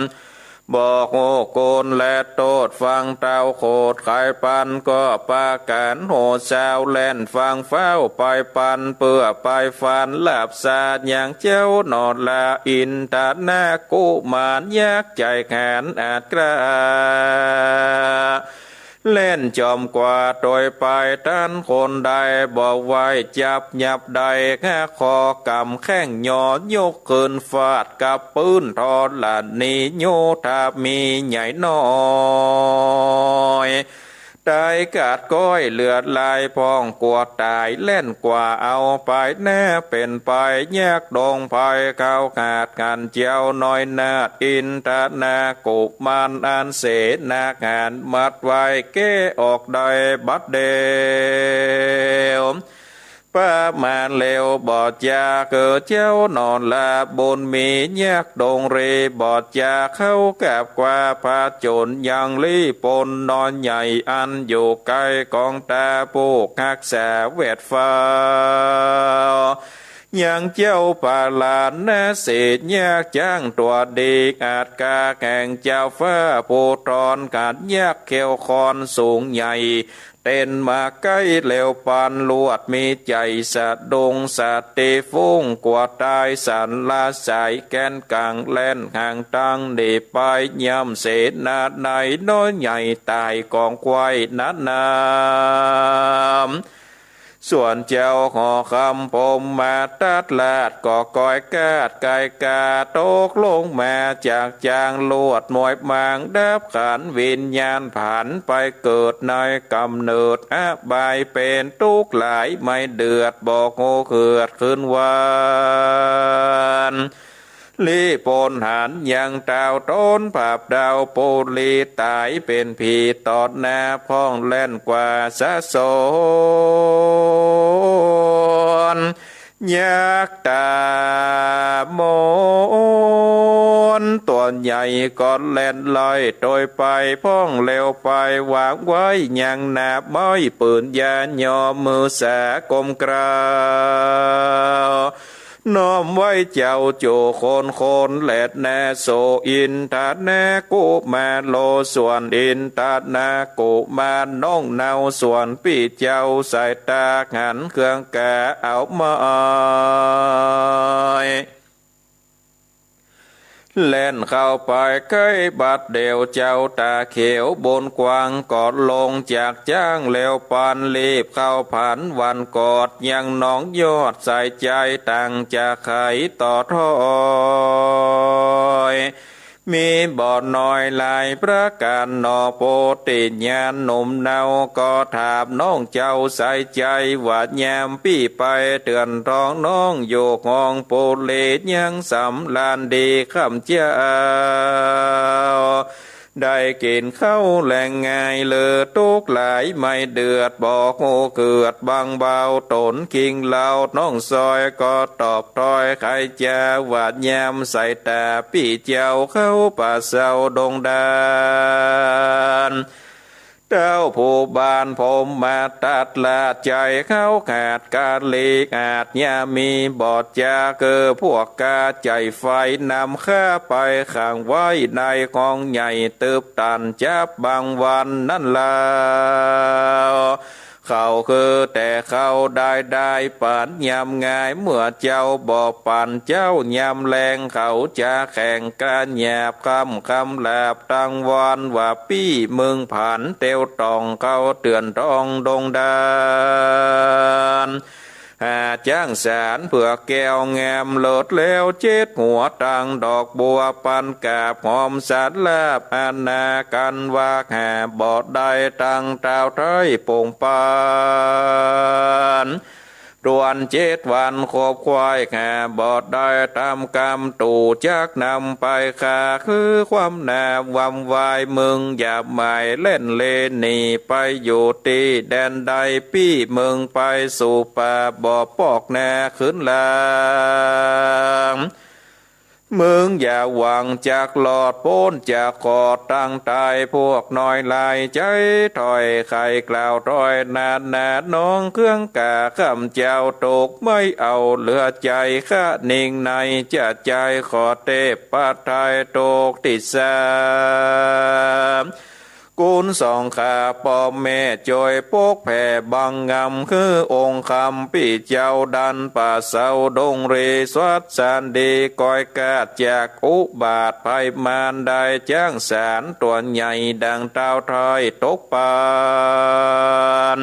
บอกโอ้โกนและโตดฟังเต้าโคดไข่ปันก็ปาการโหดเช้าแล่นฟังเฝ้าไปปันเปื่อไปฟันหลับสาดอย่างเจ้านอดลาอินตาหน้ากุมารยากใจแขนอาจกระเล่นจอมกว่าโดยไปท่านคนใดบอกไว้จับหยับใดแค่คอกำแข้งหยอดยกขึ้นฟาดกับปืนทอดหลานนี้โยธามีใหญ่น้อยได้กาดก้อยเลือดลายพองกวดตายเล่นกว่าเอาไปแน่เป็นไปแยกดงภายเขาขาดกันเจียวน้อยนาดอินทนากุมันอันเสนางานมัดไว้เก้ออกได้บัดเดียวป้ามาเลวบอดยาเกิดเจ้านอนลาบนมีแยกดงเรบอดยาเข้ากับกว่าพาจนยังลีปนนอนใหญ่อันอยู่ใกล้กองตาปูกหักษาเวทฟ้ายังเจ้าป่าลานนาเศษยากจ้างตัวดีอาจกาแข่งเจ้าฟ้าผู้ตอนกาดยากเขียวคอนสูงใหญ่เต้นมาใกล้เหลวปานลวดมีใจสะดงสะเตฟุ้งกว่าตายสันลาสายแกนกลางแล่นห่างตังเดไปย่ำเศษนาดในน้อยใหญ่ตายกองควายนัดน้ำส่วนเจ้าหอคำผมมาตัดลาดก่อกอยกาดไก่กาตกลงมาจากจางลวดหมวยมางดับขันวิญญาณผ่านไปเกิดในกำเนิดบายเป็นทุกหลายไม่เดือดบอกโง่เขือดขึ้นวันลีปนหันยังดาวต้นภาพดาวโปลีตายเป็นผีตอดหน้าพ้องเล่นกว่าสะสนยักตามนตัวใหญ่ก่อนเล่นลอยโดยไปพ้องเร็วไปวางไว้ยังนาบม้อยปืนยาหย่อมือสากมกราวน้อมไว้เจ้าโจคนแหลดแนโสอินทาแนกุมาโลส่วนอินทานากุมาน้องเนาส่วนพี่เจ้าสายตาหันเครื่องแกเอามาเล่นเข้าไปใกล้บัดเดียวเจ้าตาเขียวบนกวางกอดลงจากจ้างเลวปานรีบเข้าผันวันกอดยังน้องยอดใส่ใจตั้งจะไขต่อถอยมีบ่อน้อยลายประการนอโปติญาณหนุ่มเนาก็ถามน้องเจ้าใส่ใจว่าแยมปี้ไปเตือนท้องน้องโยกห้องโปเลยังสำลานดีคำเจ้าได้กินเข้าแหล่งง่ายเลือทุกหลายไม่เดือดบอกโอเกิดบางเบาตนคิงเหล่าน้องซอยก็ตอบถอยใครจะหวาดยามใส่ตาพี่เจ้าเข้าป่าเศร้าดงดานเจ้าผู้บานผมมาตัดลาดใจเข้าขาดการลีกอาจยามีบอดจาเกิดพวกกาใจไฟนำข้าไปขังไว้ในกองใหญ่ตืบตันจับบางวันนั่นแล้วเขาคือแต่เขาได้ปันยำง่ายเมื่อเจ้าบอกปันเจ้ายำแรงเขาจะแข่งกันหยาบคำแหลบตั้งวันว่าปี้มึงผ่านเตียวตองเขาเตือนตองดงดานหาจ้างสารเพื่อแก้วแงมโหลดแล้วเจ็ดหัวตังดอกบัวปันกาบหอมสัตว์ลาบอานากันว่าหาบอดได้ตังเต้าไทยปงปานโด วน7 วันขบควายแห่บอดได้ตามกรรมตู่จักนำไปขาคือความแนบวำวายมึงอย่าหมายเล่นเลนีไปอยู่ตีแดนใดปี้มึงไปสู่ป่าบ่อปอกแน่ขึ้นลางมึงอย่าหวังจากหลอดพ้นจากขอดตั้งตายพวกน้อยลายใจถอยไข่กล่าวถอยนาดน้องเครื่องกาคำเจ้าตกไม่เอาเหลือใจข้านิ่งในจะใจขอเทพปัทไทยตกติดสามกุลสองขาปอมแม่จอยปกแผ่บังงำคือองค์คำปีเจ้าดันป่าเสาดงเรสวัดสันดีก้อยกาดจากอุบาทภัยมารได้จ้างสารตัวใหญ่ดังเต้าทอยตกปาน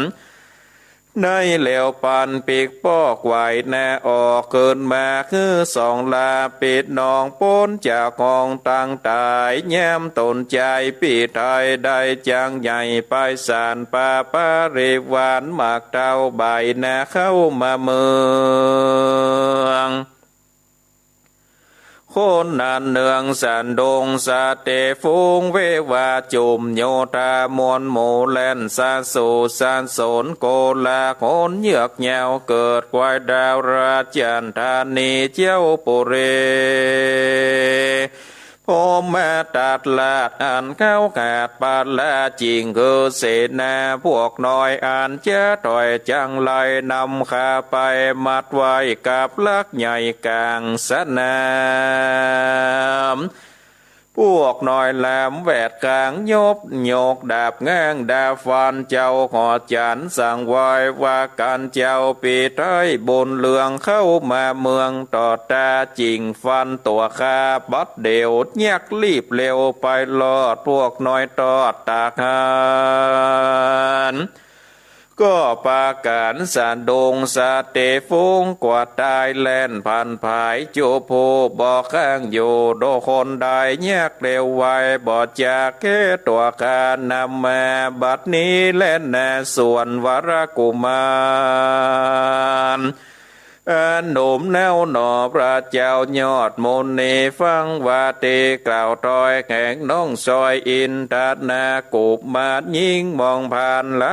ในเหลวปันปีกปอกไหวแน่ออกเกินมาคือ2 ลาปิดนองป้นจากห้องตั้งตายแย้มตนใจปีไทยได้จางใหญ่ไปสารป่าปาริวานหมากเต้าใบแน่เข้ามาเมืองคนนันเนืองสันดงสาเตฟูงเววาจุมโยธามวลหมู่แลนสาสูสานสนโกลาโคนเยือกแยวเกิดควายดาวราจันทานีเจ้าปุเรพ่อแม่ตัดลาดอ่านเข้าขาดปาดลาจริงคือเสนาพวกน้อยอ่านเจ้าถอยจังไลนำขาไปมัดไว้กับลักใหญ่กลางสนามพวกน้อยแหลมแวดกลางยบโยกดาบง้างดาฟันเจ้าหอจันสั่งไว้ว่าการเจ้าปีไทยบนเลืองเข้ามาเมืองต่อตาจริงฟันตัวคาบัดเดียวแยกรีบเร็วไปลอดพวกน้อยตอดตากหันก็ปาการสานดงสาเตฟงกว่าตายแล่นพันภายโจโพบอกข้างอยู่โดคนได้แยกเร็วไวบ่จากแค่ตัวการนำมาบัดนี้แล่นแน่ส่วนวรกุมารหนุ่มแนวหนอพระเจ้ายอดมนนีฟังว่าตีกล่าวถอยแข่งน้องซอยอินทัดนากูบมาดยิงมองผ่านไหล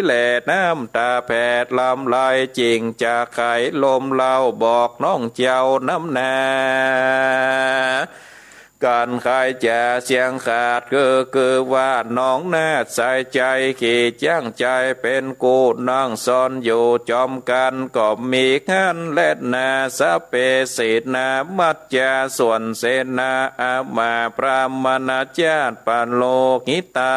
แหล่น้ำตาแผดลำไหลจริงจะไขลมเล่าบอกน้องเจ้าน้ำนาการขายจะเสียงขาดคือว่าน้องน่าใส่ใจขี่จ้างใจเป็นกูนั่งซ่อนอยู่จอมกันก็มีขันเล็ดนาสเปสิตนามัจจาส่วนเสนาอามาพระมนาจาตปโลกิตา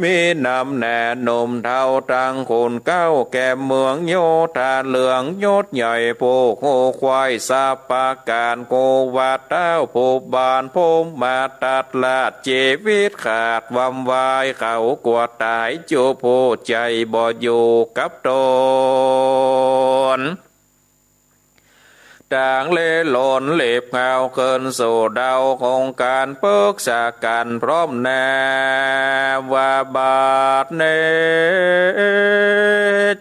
มีนำแน่นมเท่าตังคนเก้าแก่เมืองโยธาเหลืองยศใหญ่ผู้โคควายสาปาการโกวาเต้าผู้บานพมมาตัดลาดเจวิตขาดวำวายเขากวดตายจูผู้ใจบ่อยู่กับตนต่างเล่หล่นเล็บเงาเกินสู่เดาของการเพิกษากันพร้อมแน่ว่าบาดเน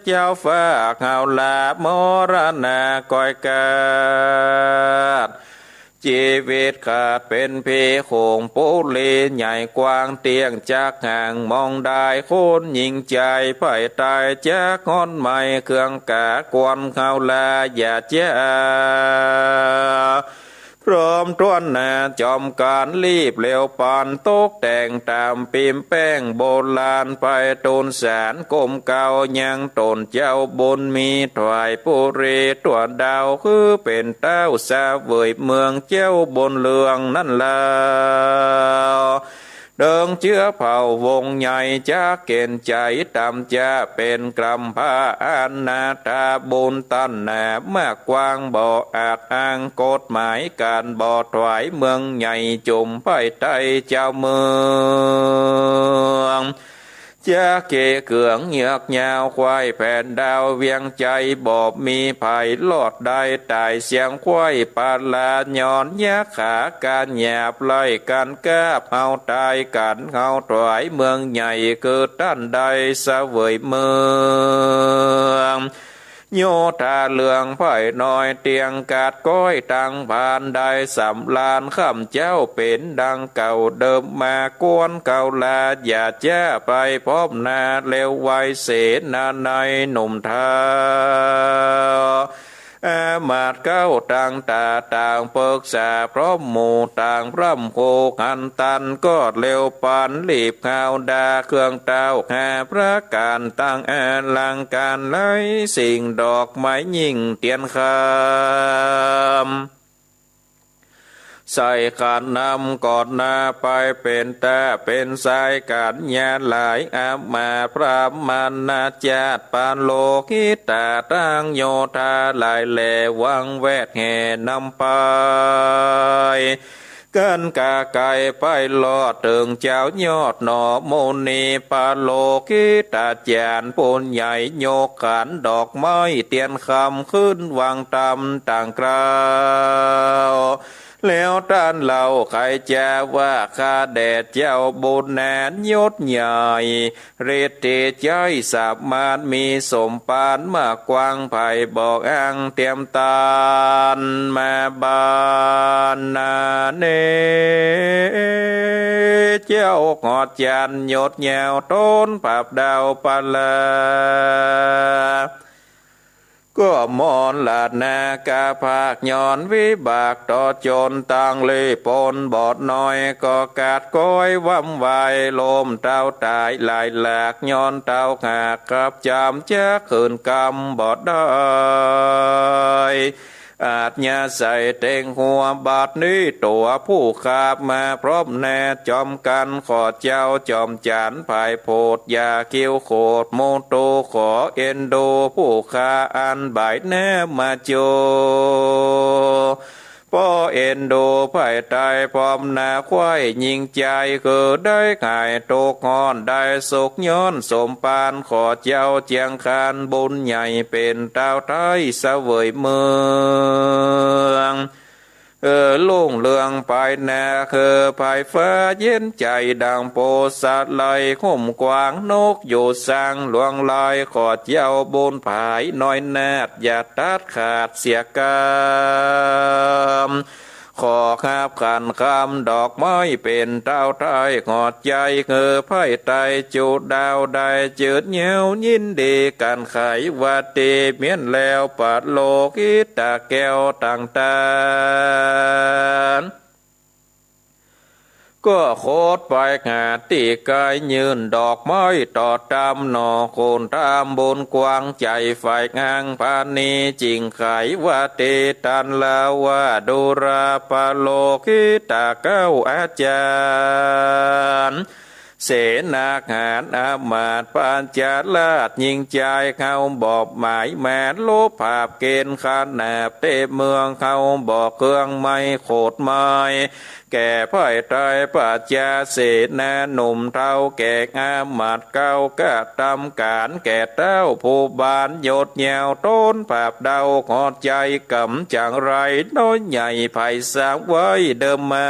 เจ้าฝากเงาลาบมรณะก้อยกาดชีวิตขาดเป็นพีโขงปุลีใหญ่กว้างเตียงจากห่างมองได้คนยิงใจไผ่ตายจากงอนใหม่เครื่องกากวนเขาลาอย่าเจ้าพร้อมต้วนหน้าจอมการรีบเร็วปานตกแต่งตามปิมแป้งโบราณไปตูนสารกลมเก่ายังตนเจ้าบนมีถวายปุรีตัวดาวคือเป็นเต้าสาเวยเมืองเจ้าบนเลืองนั่นแล้วเดิงเชื้อเผ่าวงใหญ่จะเกณฑ์ใจตามจะเป็นกรรมพาอานาตาบุญตันแหนมากกว้างบ่ออาจอ้างกฎหมายการบ่อถวายเมืองใหญ่จุ่มไปไตเจ้าเมือง จะเกเกืองเหยือกยาวควายแผ่นดาวเวียงใจบอบมีภัยลอดได้ตายเสียงควายปาลาย้อนยะขาการหยาบไล่กันแก้เฮาตายกันเฮาถวายเมืองใหญ่เกิดท่านใดเสวยเมืองโยธาเลืองไผ่น้อยเตียงกาดก้อยตังผ่านได้สำลานข้ามเจ้าเป็นดังเก่าเดิมมากวนเก่าลาอย่าแจ้ไปพบนาเลวไวเสนาในหนุ่มเท้ามาดเก้าต่างตาต่างเปิกษาพร้อมหมู่ต่างพร่ำโคกันตันก็เร็วปานรีบข่าวดาเครื่องเต้าหาพระการตั้งลังการไล่สิ่งดอกไม้ยิ่งเตียนคำใส่ขันนำกอดนาไปเป็นตาเป็นสายการญาหลายอามาพระมานาจาตปานโลกิตาตั้งโยธาหลายแหลวังแวดแห่นำไปกันกาไก่ไปลอดถึงเจ้ายอดหนอโมนีปาโลกิตาจานปูนใหญ่โยกขันดอกไม้เตียนคำขึ้นวางตำต่างกราวแล้วท่านเราใครจะว่าข้าแดดเจ้าบุญแนนยศใหญ่เรตใจสามารถมีสมปานมากกวางไผ่บอกอังเตรียมตานมาบานนาเนเจ้าหอดจันยศแยวต้นผับดาวปาลาก็มอนลาดนากาภาคย้อนวิบากต่อจนต่างเลยปนบอดน้อยก็กาดก้อยว่ำวายลมเต้าตายหลายหลากย้อนเต้าหากกับจำเจ้าขืนกำบอดได้อาจญาใส่เต็งหัวบาดนี้ตัวผู้ขาบมาพร้อมแน่จอมกันขอเจ้าจอมจานภายโพดยาเกี้ยวโคดโมโตขอเอ็นโดผู้ขาอันบ่ายแน่มาโจพ่อเอ็นดูไผ่ตายพร้อมนาควายยิงใจคือได้ขายตกงอนได้สุกย้อนสมปานขอเจ้าเจียงคานบุญใหญ่เป็นเต้าไทยเสวยเมืองลุ่งเลืองไปนาคือภายฟ้าเย็นใจดังโปสัตไหลข่มกวางนกอยู่สร้างหลวงลอยขอเจ้าบุญภายน้อยนาดอย่าตัดขาดเสียกามขอข้าบขันคำดอกไม้เป็นเต้าไทยหอดใจไพ่ไตจูดดาวได้จืดเหี่ยวยินดีกันไขวัดตีเมียนแล้วปัดโลกิตาแก้วต่างตาก็โคตรไปหาตีกายยืนดอกไม้ต่อตามหนอโคนตามบนกวางใจฝ่ายงางพานีจริงไขว่าเตตันลาวาดูราปาโลกิตาเก้าอาจารย์เสนาหารอามาตปานจาลาดยิงใจเขาบอกหมายแมนลบภาพเกณฑ์ขนาบเตเมืองเขาบอกเครื่องไม่โคดไม้แก่พ่ายตายปัจจาเสนาหนุ่มเท่าแก่อามาตเก้ากะตำการแก่เต้าผู้บานโยดแยวต้นภาพเดาขอดใจกำจังไรน้อยใหญ่ไผ่สร้างไว้เดิมมา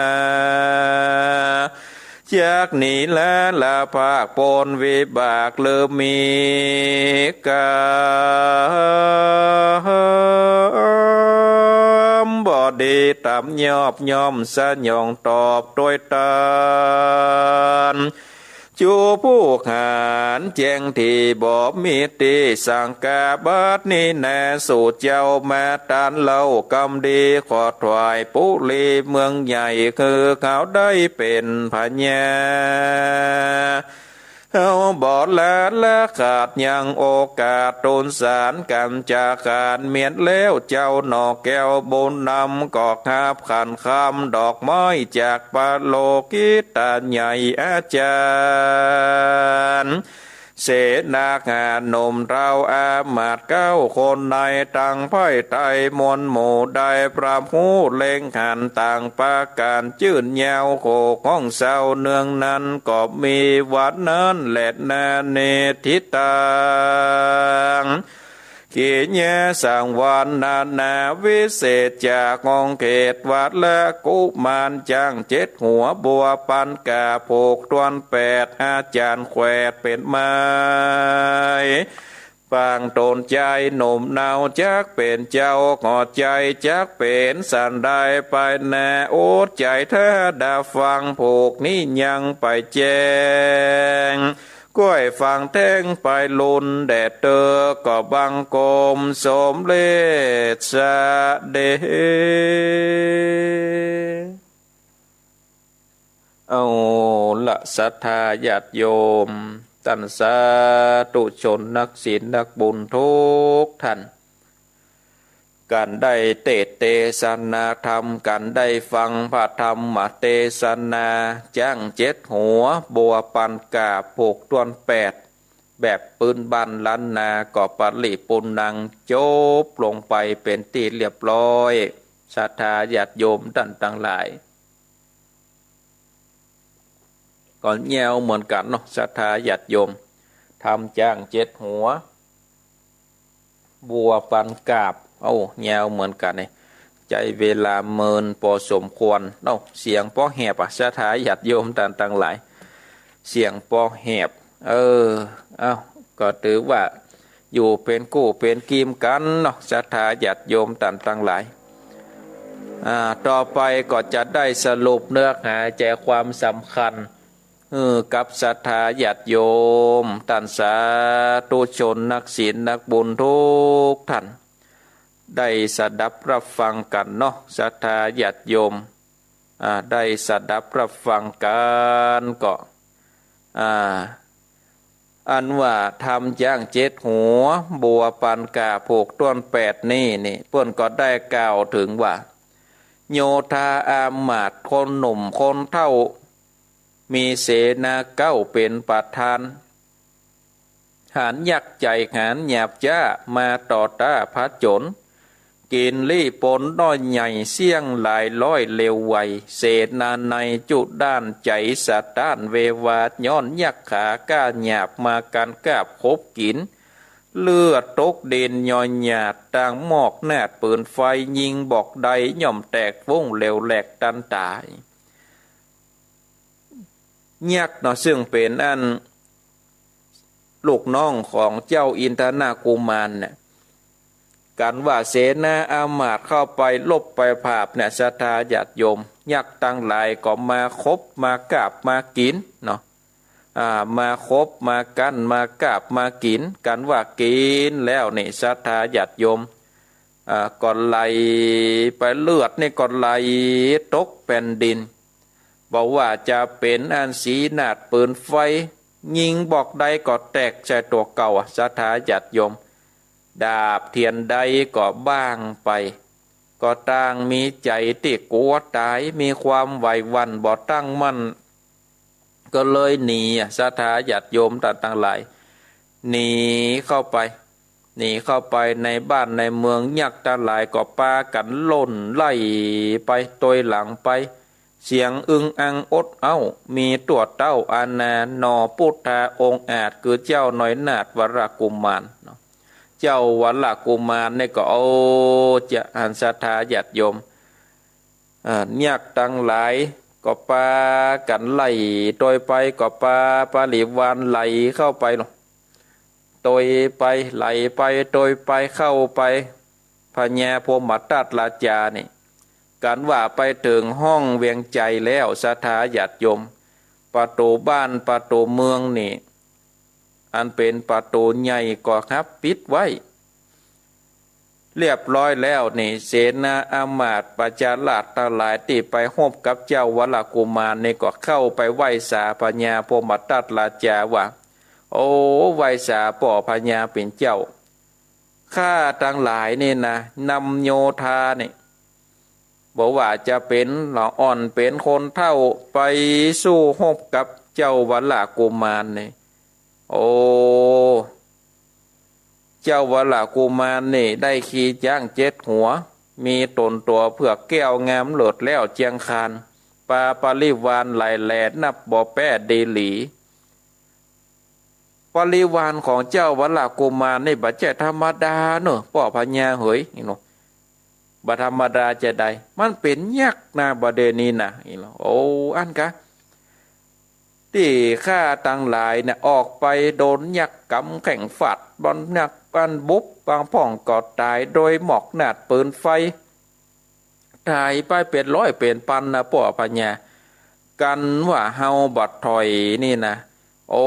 จากนี้แล้วละภาคปนวิบากเลือมีกามบอดีตามยอบยอมสะยองตอบด้วยตานจูผู้ขานแจ้งที่บอกมีตีสังกาบัดนี้แน่สู่เจ้ามาตานเล่ากำดีขอถวายปุลีเมืองใหญ่คือเขาได้เป็นพญาเอาบอดและขาดยังโอกาสตนสารกันจากการเมียนแล้วเจ้าหนอกแก้วบนนำกอกหาบขันคำดอกไม้จากปาโลกิตาใหญ่อาจารย์ เสนางานมเราอามาดเก้าคนในตังไพ่ไตมวลหมู่ได้ปราบหูเล็งหันต่างปาการจื่นยาวโคห้องเศร้าเนืองนั้นก็มีวัดนั้นแหลดนาเนทิตังกิเยสังวันนาวิเศษจากองเขตวัดและกุมารจางเจ็ดหัวบัวปันกาโผกตวนแปดอาจารย์แขวดเป็นไม้ปางตนใจหนุ่มเนาจักเป็นเจ้าหอดใจจักเป็นสันได้ไปแน่โอดใจเธอดาฟังผูกนี้ยังไปแจ้งก้อยฟังแท่งไปลุนแดดเตอก็บังกลมสมเลสเดเอาละศรัทธาญาติโยมตันสาธุชนนักศีลนักบุญทุกท่านการได้เทศนาธรรมการได้ฟังพระธรรมเทศนาจ้างเจ็ดหัวบัวปันกาผูกตวนแปดแบบปืนบันล้านนาก็ปริปุณนังโจบลงไปเป็นที่เรียบร้อยศรัทธาญาติโยมท่านทั้งหลายก่อนแนวเหมือนกันเนาะศรัทธาญาติโยมทำจ้างเจ็ดหัวบัวปันกาบเอาแนวเหมือนกันเนี่ยใจเวลาเมินพอสมควรเนาะเสียงป้อแหบศรัทธาญาติโยมต่างๆหลายเสียงป้อแหบเอาก็ถือว่าอยู่เป็นกู้เป็นกีมกันเนาะศรัทธาญาติโยมต่างๆหลายต่อไปก็จะได้สรุปเนื้อหาใจความสำคัญกับศรัทธาญาติโยมท่านสาธุชนนักศีลนักบุญทุกท่านได้สดับรับฟังกันเนาะศรัทธาญาติโยมได้สดับรับฟังกันก็อันว่าทำจ้างเจ็ดหัวบัวปันกาผูกต้นแปดนี่เพื่อนก็ได้กล่าวถึงว่าโยธาอามาตย์คนหนุ่มคนเฒ่ามีเสนาเก้าเป็นประธานหารยักษ์ใจหารหยาบจ้ามาต่อตาพระจนกินลี่ปนน้อยใหญ่เสี่ยงหลายร้อยเร็วไวเศษนาในจุด้านใจสะต้านเววาย้อนยักษ์ขาก้าหยาบมาการกาบคบกินเลือดตกเด่นย่อยหยาดต่างหมอกแนดปืนไฟยิงบอกใดย่อมแตกวงเร็วแหลกตันตายยักษ์เนาะซึ่งเป็นอันลูกน้องของเจ้าอินทนากุมารเนี่ยกันว่าเสนาอามาตย์เข้าไปลบไปภาพเนี่ยศรัทธาญาติโยมยักษ์ตั้งหลายก็มาคบมากราบมากินเนาะมาคบมากันมากราบมากินกันว่ากินแล้วนี่ศรัทธาญาติโยมก่อนไหลไปเลือดนี่ก่อนไหลตกแผ่นดินบอกว่าจะเป็นอันสีนาดปืนไฟยิงบอกใดก็แตกใจตัวเก่าศรัทธาญาติโยมดาบเทียนใดก็บ้างไปก็ต่างมีใจติกลัวตายมีความไหวหวั่นบ่ตั้งมั่นก็เลยหนีศรัทธาญาติโยมต่างๆหลายหนีเข้าไปในบ้านในเมืองยักษ์ทั้งหลายก็ปากันล่นไล่ไปตอยหลังไปเสียงอึงอังอดเอามีตัวเต้าอานานอพุทธาองค์อาจคือเจ้าน้อยนาถวรกุมารเจ้าวรกุมารเนี่ยก็จะหันศรัทธาญาติโยมยักษ์ทั้งหลายก็ปากันไล่โดยไปก็ปาปาลิวานไหลเข้าไปหรอกโดยไปไหลไปโดยไปเข้าไปพญาพมตัดราชานี่กันว่าไปถึงห้องเวียงใจแล้วศรัทธาญาติโยมประตูบ้านประตูเมืองนี่อันเป็นประตูใหญ่ก็ครับปิดไว้เรียบร้อยแล้วนี่เสนาอามาตย์ประชาราษฎร์ทั้งหลายที่ไปฮบกับเจ้าวรกุมารนี่ก็เข้าไปไหว้สาพญาพมตัดราชาว่าโอ้ไหว้สาป่อพญาเป็นเจ้าข้าทั้งหลายนี่นะนำโยธานี่บอกว่าจะเป็นหล่ออ่อนเป็นคนเท่าไปสู้ฮบกับเจ้าวรกุมารนี่ โอ้เจ้าวลากุมารนี่ได้ขี่จ้าง7 หัวมีตนตัวเพื่อแก้วงามโหลดแล้วเจียงคานปาปริวานไหลแหลนับบ่อแป้เดหลีปริวานของเจ้าวลากุมารนี่บัจเจธรรมดาเนอะป่อพญาเหยนี่เนาะบัธรรมดาจะใดมันเป็นยักษ์นาบเดนีนะนี่เนาะโอ้อันกะที่ข้าต่างหลายเนี่ยออกไปโดนยักษ์กำแข่งฝัดบอลยักษ์ปันบุบบางพ่องกอดตายโดยหมอกหนาดปืนไฟตายไปเป็นร้อยเป็นพันนะป่อพญากันว่าเฮาบัดถอยนี่นะโอ้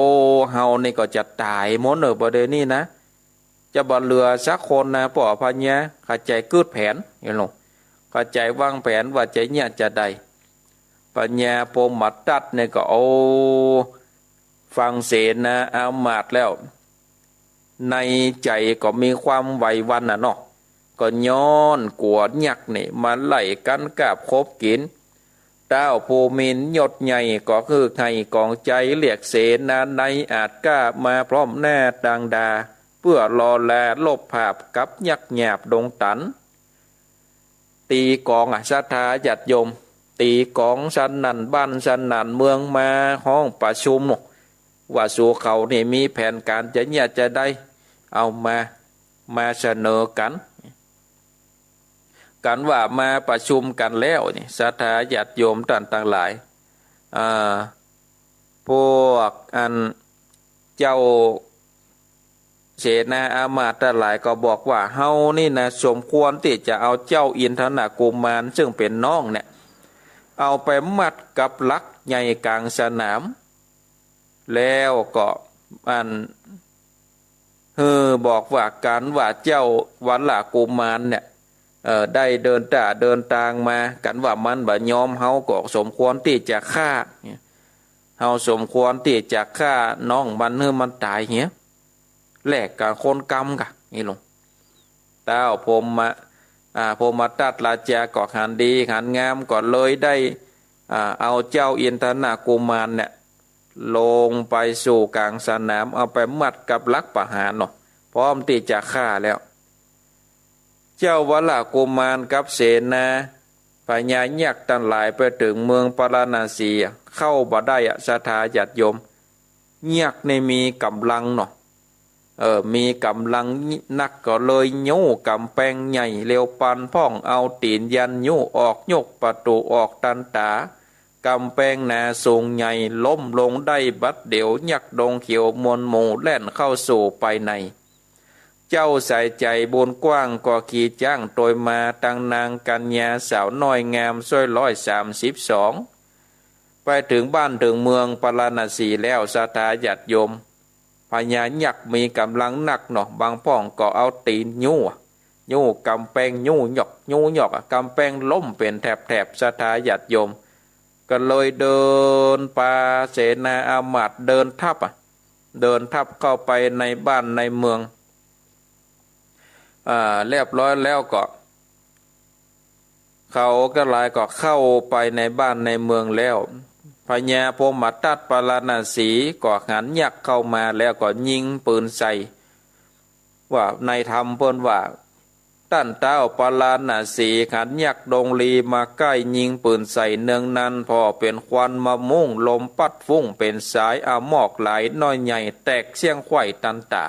เฮานี่ก็จะตายหมดเนอะประเดี๋ยวนี้นะจะบ่เหลือสักคนนะป่อพญาเข้าใจกืดแผนเห็นหรอเข้าใจวางแผนว่าใจเนี่ยจะได้ปัญญาโปมัดตัดเนี่ยก็โอ้ฟังเสนาอามาตย์แล้วในใจก็มีความไหววันน่ะเนาะก็ย้อนกวดยักษ์นี่มาไล่กันกาบคบกินเต้าภูมินยศใหญ่ก็คือไงกองใจเรียกเสนาในอาจกล้ามาพร้อมหน้าดังดาเพื่อรอแลลบภาพกับยักษ์หยาบดงตันตีกองศรัทธาญาติโยมตีกองสันนันบ้านสันนันเมืองมาห้องประชุมว่าสู่เขานี่มีแผนการจะเนี่ยจะได้เอามาเสนอกันว่ามาประชุมกันแล้วนี่ศรัทธาญาติโยมต่างหลายพวกอันเจ้าเสนาอามาตย์หลายก็บอกว่าเฮานี่นะสมควรที่จะเอาเจ้าอินทนากุมารซึ่งเป็นน้องเนี่ยเอาไปมัดกับลักใหญ่กลางสนามแล้วก็บอกว่าการว่าเจ้าวัลากุมารเนี่ยได้เดินทางมากันว่ามันบ่ยอมเฮาก็สมควรที่จะฆ่าเฮาสมควรที่จะฆ่าน้องมันมันตายเหี้ยแลกกับคนกรรมกะนี่ลงเต้าพมตัดราจาก็หันดีหันงามก็เลยได้เอาเจ้าอินทนากุมารเนี่ยลงไปสู่กลางสนามเอาไปมัดกับลักประหารเนาะพร้อมที่จะฆ่าแล้วเจ้าวลากุมารกับเสนาพญายักษ์ทั้งหลายไปถึงเมืองปาราณสีเข้าบ่ได้ศรัทธาญาติโยมยักษ์ในมีกำลังเนาะมีกำลังนักก็เลยยู้กำแพงใหญ่เร็วปันพ่องเอาตีนยันยู้ออกยกประตูออกตันตากำแพงนาสูงใหญ่ล้มลงได้บัดเดี๋ยวยักษ์ดงเขียวมนหมู่แล่นเข้าสู่ไปในเจ้าใส่ใจบุญกว้างก็ขี่จ้างโดยมาตังนางกัญญาสาวน้อยงามซ้อย132ไปถึงบ้านถึงเมืองปาราณสีแล้วศรัทธาญาติโยมพญายักษ์มีกำลังหนักเนาะบางพ่องก็เอาตีนยู้กำแพงยู้หยอกกำแพงล้มเป็นแถบศรัทธาญาติโยมก็เลยเดินปาเสนาอามาตย์เดินทับเข้าไปในบ้านในเมืองเรียบร้อยแล้วก็เขาก็หลายก็เข้าไปในบ้านในเมืองแล้วพญาพมตัดปาราณสีก็หันยักษ์เข้ามาแล้วก็ยิงปืนใส่ว่าในธรรมเพิ่นว่าตั้นเต้าปาราณสีหันยักษ์ดงลีมาใกล้ยิงปืนใส่เนืองนั้นพอเป็นควันมามุ่งลมปัดฟุ้งเป็นสายอาหมอกไหลน้อยใหญ่แตกเสียงไข่ตันตา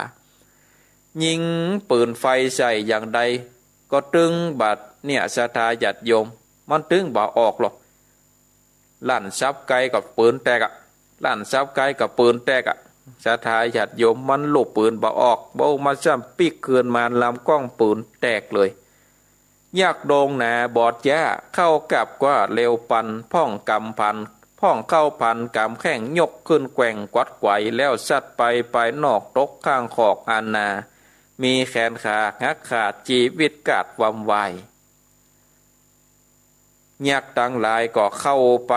ยิงปืนไฟใส่อย่างใดก็ตึงบาดเนี่ยศรัทธาญาติโยมมันตึงบ่ออกหรอกลั่นซับไกลกับปืนแตกลั่นซับไกลกับปืนแตกศรัทธาญาติโยมมันลูกปืนบ่ออกเบ้ามาซ้ำปีกคืนมาลำกล้องปืนแตกเลยยักษ์โดงหนาบอดแย่เข้ากับกว่าเร็วปันพ่องกำพันพ่องเข้าพันกำแข้งยกขึ้นแกว่งกวัดไกวแล้วสัดไปนอกตกข้างขอกอานามีแขนขาหักขาดชีวิตกาดวำวายยักษ์ต่างหลายก็เข้าไป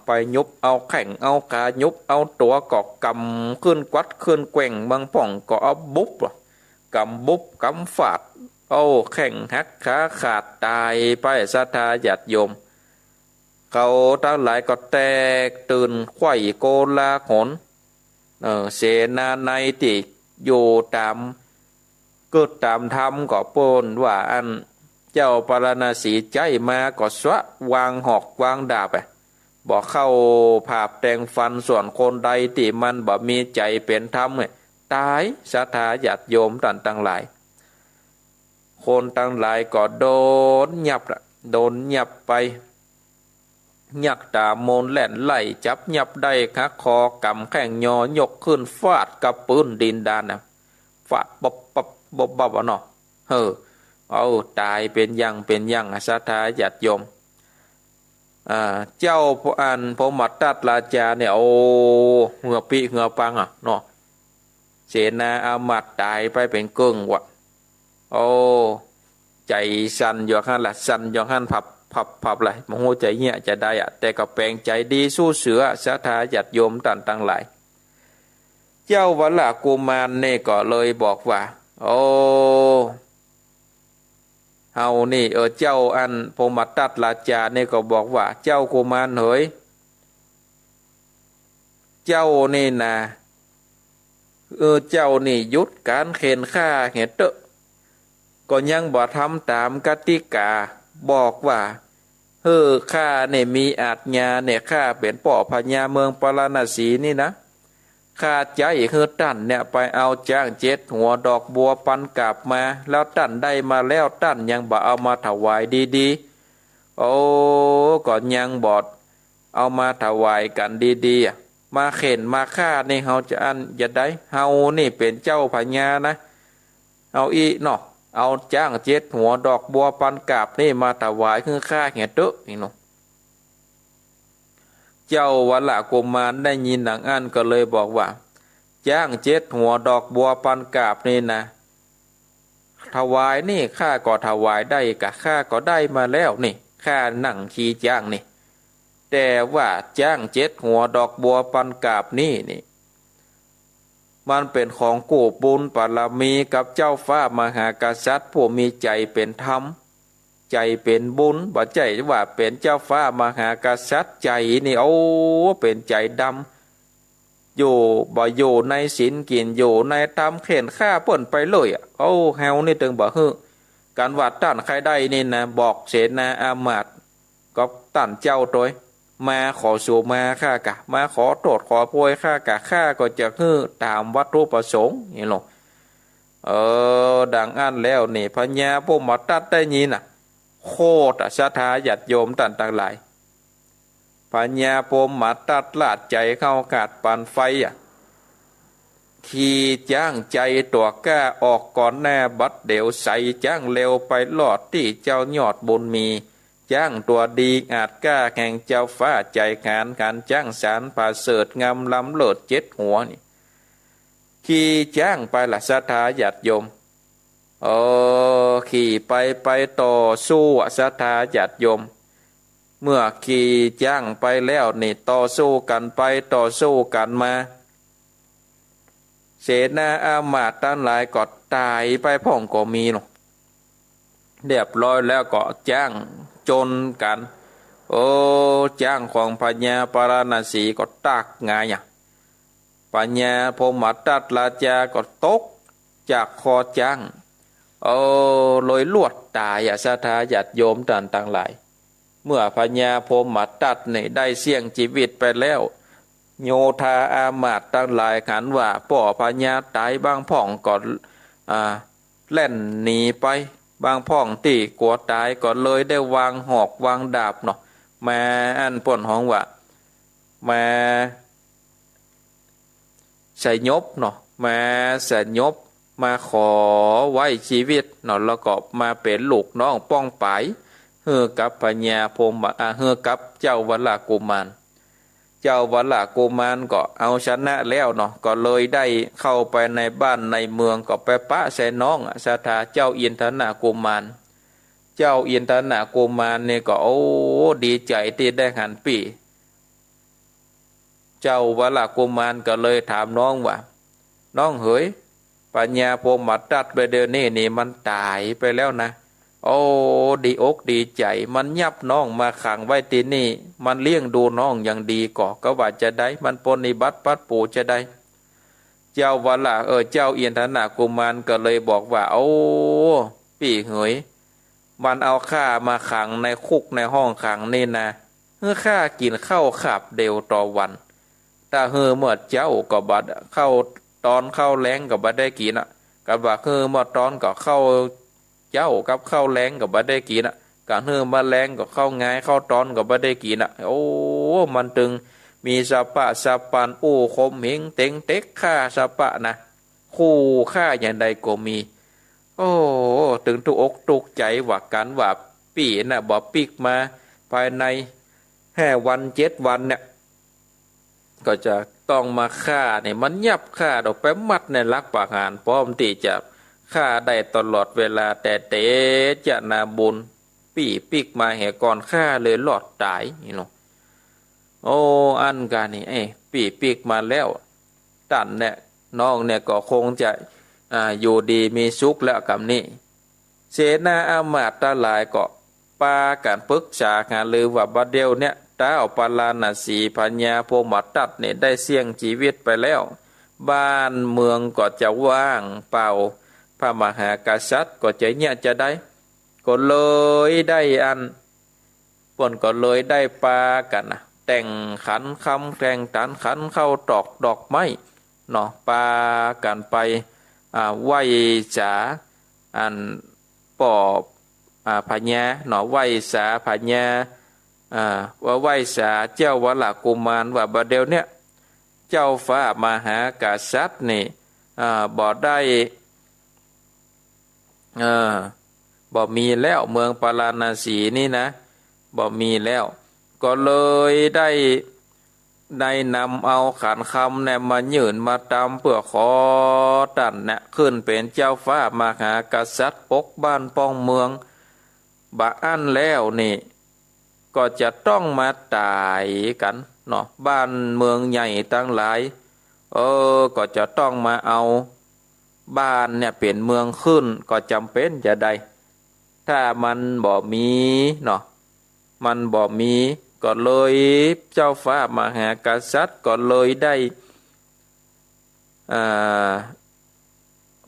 ไปยุบเอาแข่งเอาขายุบเอาตัวก็กำขึ้นกวัดขึ้นแกว่งบางป่องก็เอาบุบกำฝาดเอาแข่งหักขาขาดตายไปศรัทธาญาติโยมเขาทั้งหลายก็แตกตื่นไขว่โกลาหล เสนาในติอยู่ตามเกิดตามธรรมก็ปนว่าอันเจ้าปรณสีใจมาก็สวะวางหอกวางดาบบอกเข้าผาบแต่งฟันส่วนคนใดที่มันบ่มีใจเป็นธรรมตายศรัทธาญาติโยมต่างต่างหลายคนต่างหลายก็โดนยับโดนยับไปยักตามโมนแล่นไล่จับยับได้คักคอกำแข้งยอยกขึ้นฟาดกับปืนดินดานฟาดบบเนาะเอาตายเป็นยังศรัทธาญาติโยมเจ้าพระอันพระมัตตัดราชาเนี่ยโอ้เหงือปีเหงือปังเนาะเสนาอามาตย์ตายไปเป็นเกิ้งวะโอ้ใจสั่นอยู่ข้างละสั่นอยู่ข้างพับเลยมโหใจเงี้ยจะได้แต่ก็แปลงใจดีสู้เสือศรัทธาญาติโยมต่างหลายเจ้าวัลกุมารเนี่ยก็เลยบอกว่าโอ้เฮานี่เจ้าอันพมัตตัดราชาเนี่ยก็บอกว่าเจ้ากุมารเฮ้ยเจ้านี่นะเจ้านี่ยุดการเข็นฆ่าเหตุก็ยังบ่ทำตามกติกาบอกว่าข้าเนี่ยมีอาจญาเนี่ยข้าเป็นป่อพญาเมืองปรณสีนี่นะข้าใจตั้นเนี่ยไปเอาจ้าง7 หัวดอกบัวปันกลับมาแล้วตั้นได้มาแล้วตั้นยังบ่เอามาถวายดีๆโอ้ก่อนยังบอดเอามาถวายกันดีๆมาเข็นมาฆ่านี่เฮาจะอันจะได้เฮานี่เป็นเจ้าพญานะเอาอีเนาะเอาจ้าง7 หัวดอกบัวปันกาบนี่มาถวายคือข้าเหี้ยตึนี่เนาะเจ้าวัลกุมารได้ยินดังอันก็เลยบอกว่าจ้าง7 หัวดอกบัวปันกาบนี่นะถวายนี่ข้าก็ถวายได้กะข้าก็ได้มาแล้วนี่ข้านั่งขี่จ้างนี่แต่ว่าจ้าง7 หัวดอกบัวปันกาบนี่มันเป็นของกู้บุญบารมีกับเจ้าฟ้ามหากษัตริย์ผู้มีใจเป็นธรรมใจเป็นบุญบ่ใจว่าเป็นเจ้าฟ้ามหากษัตริย์ใจนี่โอ้เป็นใจดำอยู่บ่อยู่ในศีลกินอยู่ในธรรมเข็นฆ่าเปิ้นไปเลยโอ้เฮานี่ตึงบ่ฮื้อการวัดต้านใครได้นี่นะบอกเสนาอามาตย์ก็ต้านเจ้าตัวมาขอสู่มาข้ากะมาขอโทษขอโพยข้ากะข้าก็จะฮื้อตามวัตถุประสงค์นี่หรอกดังอันแล้วนี่พญาพมตัดได้ยินน่ะโคตรศรัทธาญาติโยมต่างหลายพญาพมตัดลาดใจเข้ากาดปานไฟขี่จ้างใจตัวก้าออกก่อนแน่บัดเดี๋ยวใส่จ้างเร็วไปหลอดที่เจ้ายอดบุญมีจ้างตัวดีอาจกล้าแข่งเจ้าฟ้าใจการจ้างสารผ่าเสดงามล้ำเลิศ7 หัวนี่ขี่จ้างไปละศรัทธาญาติโยมขี่ไปต่อสู้ศรัทธาญาติโยมเมื่อขี่จ้างไปแล้วนี่ต่อสู้กันไปต่อสู้กันมาเสนาอามาตย์ทั้งหลายก็ตายไปพ่องก็มีเนาะเรียบร้อยแล้วก็จ้างจนกันจ้างของพญาปรณสีก็ตักงายพญาพมตัดราชาก็ตกจากคอจ้างลอยลวดตายศรัทธาญาติโยมต่างหลายเมื่อพญาพมตัดนี่ได้เสี่ยงชีวิตไปแล้วโยธาอามาตย์ทั้งหลายขันว่าป่อพญาตายบางพ่องก็แล่นหนีไปบางพ่องตีกลัวตายก็เลยได้วางหอกวางดาบเนาะมาอันป่นห้องว่ามาใส่ยบเนาะมาใส่ยบมาขอไว้ชีวิตเนาะแล้วก็มาเป็นลูกน้องป้องปายกับพญาพมกับเจ้าวัลกุมารเจ้าวัลกุมารก็เอาชนะแล้วเนาะก็เลยได้เข้าไปในบ้านในเมืองก็ไปปะใส่น้องศรัทธาเจ้าอินทนากุมารเจ้าอินทนากุมารเนี่ยก็ดีใจที่ได้หันปีเจ้าวัลกุมารก็เลยถามน้องว่าน้องเฮ้ยปัญญาพมตัดไปเดี๋ยวนี้นี่มันตายไปแล้วนะดีอกดีใจมันยับน้องมาขังไว้ที่นี่มันเลี้ยงดูน้องอย่างดีก็ว่าจะได้มันปฏิบัติปัดปูจะได้ เจ้าวละเจ้าเอียนทนากุมารก็เลยบอกว่าโอ้ปี่เหยมันเอาข้ามาขังในคุกในห้องขังนี่นะเมื่อข้ากินข้าวขับเดียวต่อวันถ้าเมื่อเจ้าก็บัดเข้าตอนเข้าแรงก็บัดได้กินอ่ะกับว่าเมื่อตอนก็เข้าเจ้ากับเข้าแรงก็บัดได้กินอ่ะการมาแรงก็เข้าง่ายเข้าตอนก็บัดได้กินอ่ะโอ้มันตึงมีสปะสปันอู้คมเหงเต็งเต็กฆ่าสปะนะคู่ฆ่าอย่างใดก็มีโอ้ถึงทุกอกทุกใจว่ากันว่าปีน่ะบ่ปีกมาภายใน5 วัน 7 วันเนี่ยก็จะต้องมาฆ่าเนี่ยมันยับฆ่าดอกไปมัดในลักประหารพร้อมที่จะฆ่าได้ตลอดเวลาแต่เตจะนาบุญปีกมาเหก่อนฆ่าเลยหลอดตายนี่เนาะโอ้อันกันนี่ปีกมาแล้วตันเนี่ยน้องเนี่ยก็คงจะอยู่ดีมีสุขแล้วกับนี้เสนาอามาตย์ตาหลายก็ปากันปรึกษาหารือว่าบัดเดียวเนี่ยท้าวปาลาณสีพัญญาโพมตัดเนี่ยได้เสี่ยงชีวิตไปแล้วบ้านเมืองก็จะว่างเปล่าพระมหากษัตริย์ก็จะเนี่ยจะได้ก็เลยได้ปนก็เลยได้ปากันนะแต่งขันคำแต่งตันขันเข้าตอกดอกไม้เนาะปากันไปไหว้จ๋าปอบพญาเนาะไหว้สาพญาว่าไหว้สาเจ้าวละกุมารว่าบัดเดียวเนี่ยเจ้าฟ้ามหากษัตริย์นี่บ่ได้บ่มีแล้วเมืองปาราณสีนี่นะบ่มีแล้วก็เลยได้นำเอาขันคำเนี่ยมายื่นมาตามเพื่อขอตันเนี่ยขึ้นเป็นเจ้าฟ้ามหากษัตริย์ปกบ้านป้องเมืองบะอันแล้วนี่ก็จะต้องมาตายกันเนาะบ้านเมืองใหญ่ตั้งหลายก็จะต้องมาเอาบ้านเนี่ยเป็นเมืองขึ้นก็จำเป็นจะได้ถ้ามันบ่มีเนาะมันบ่มีก็เลยเจ้าฟ้ามหากษัตริย์ก็เลยได้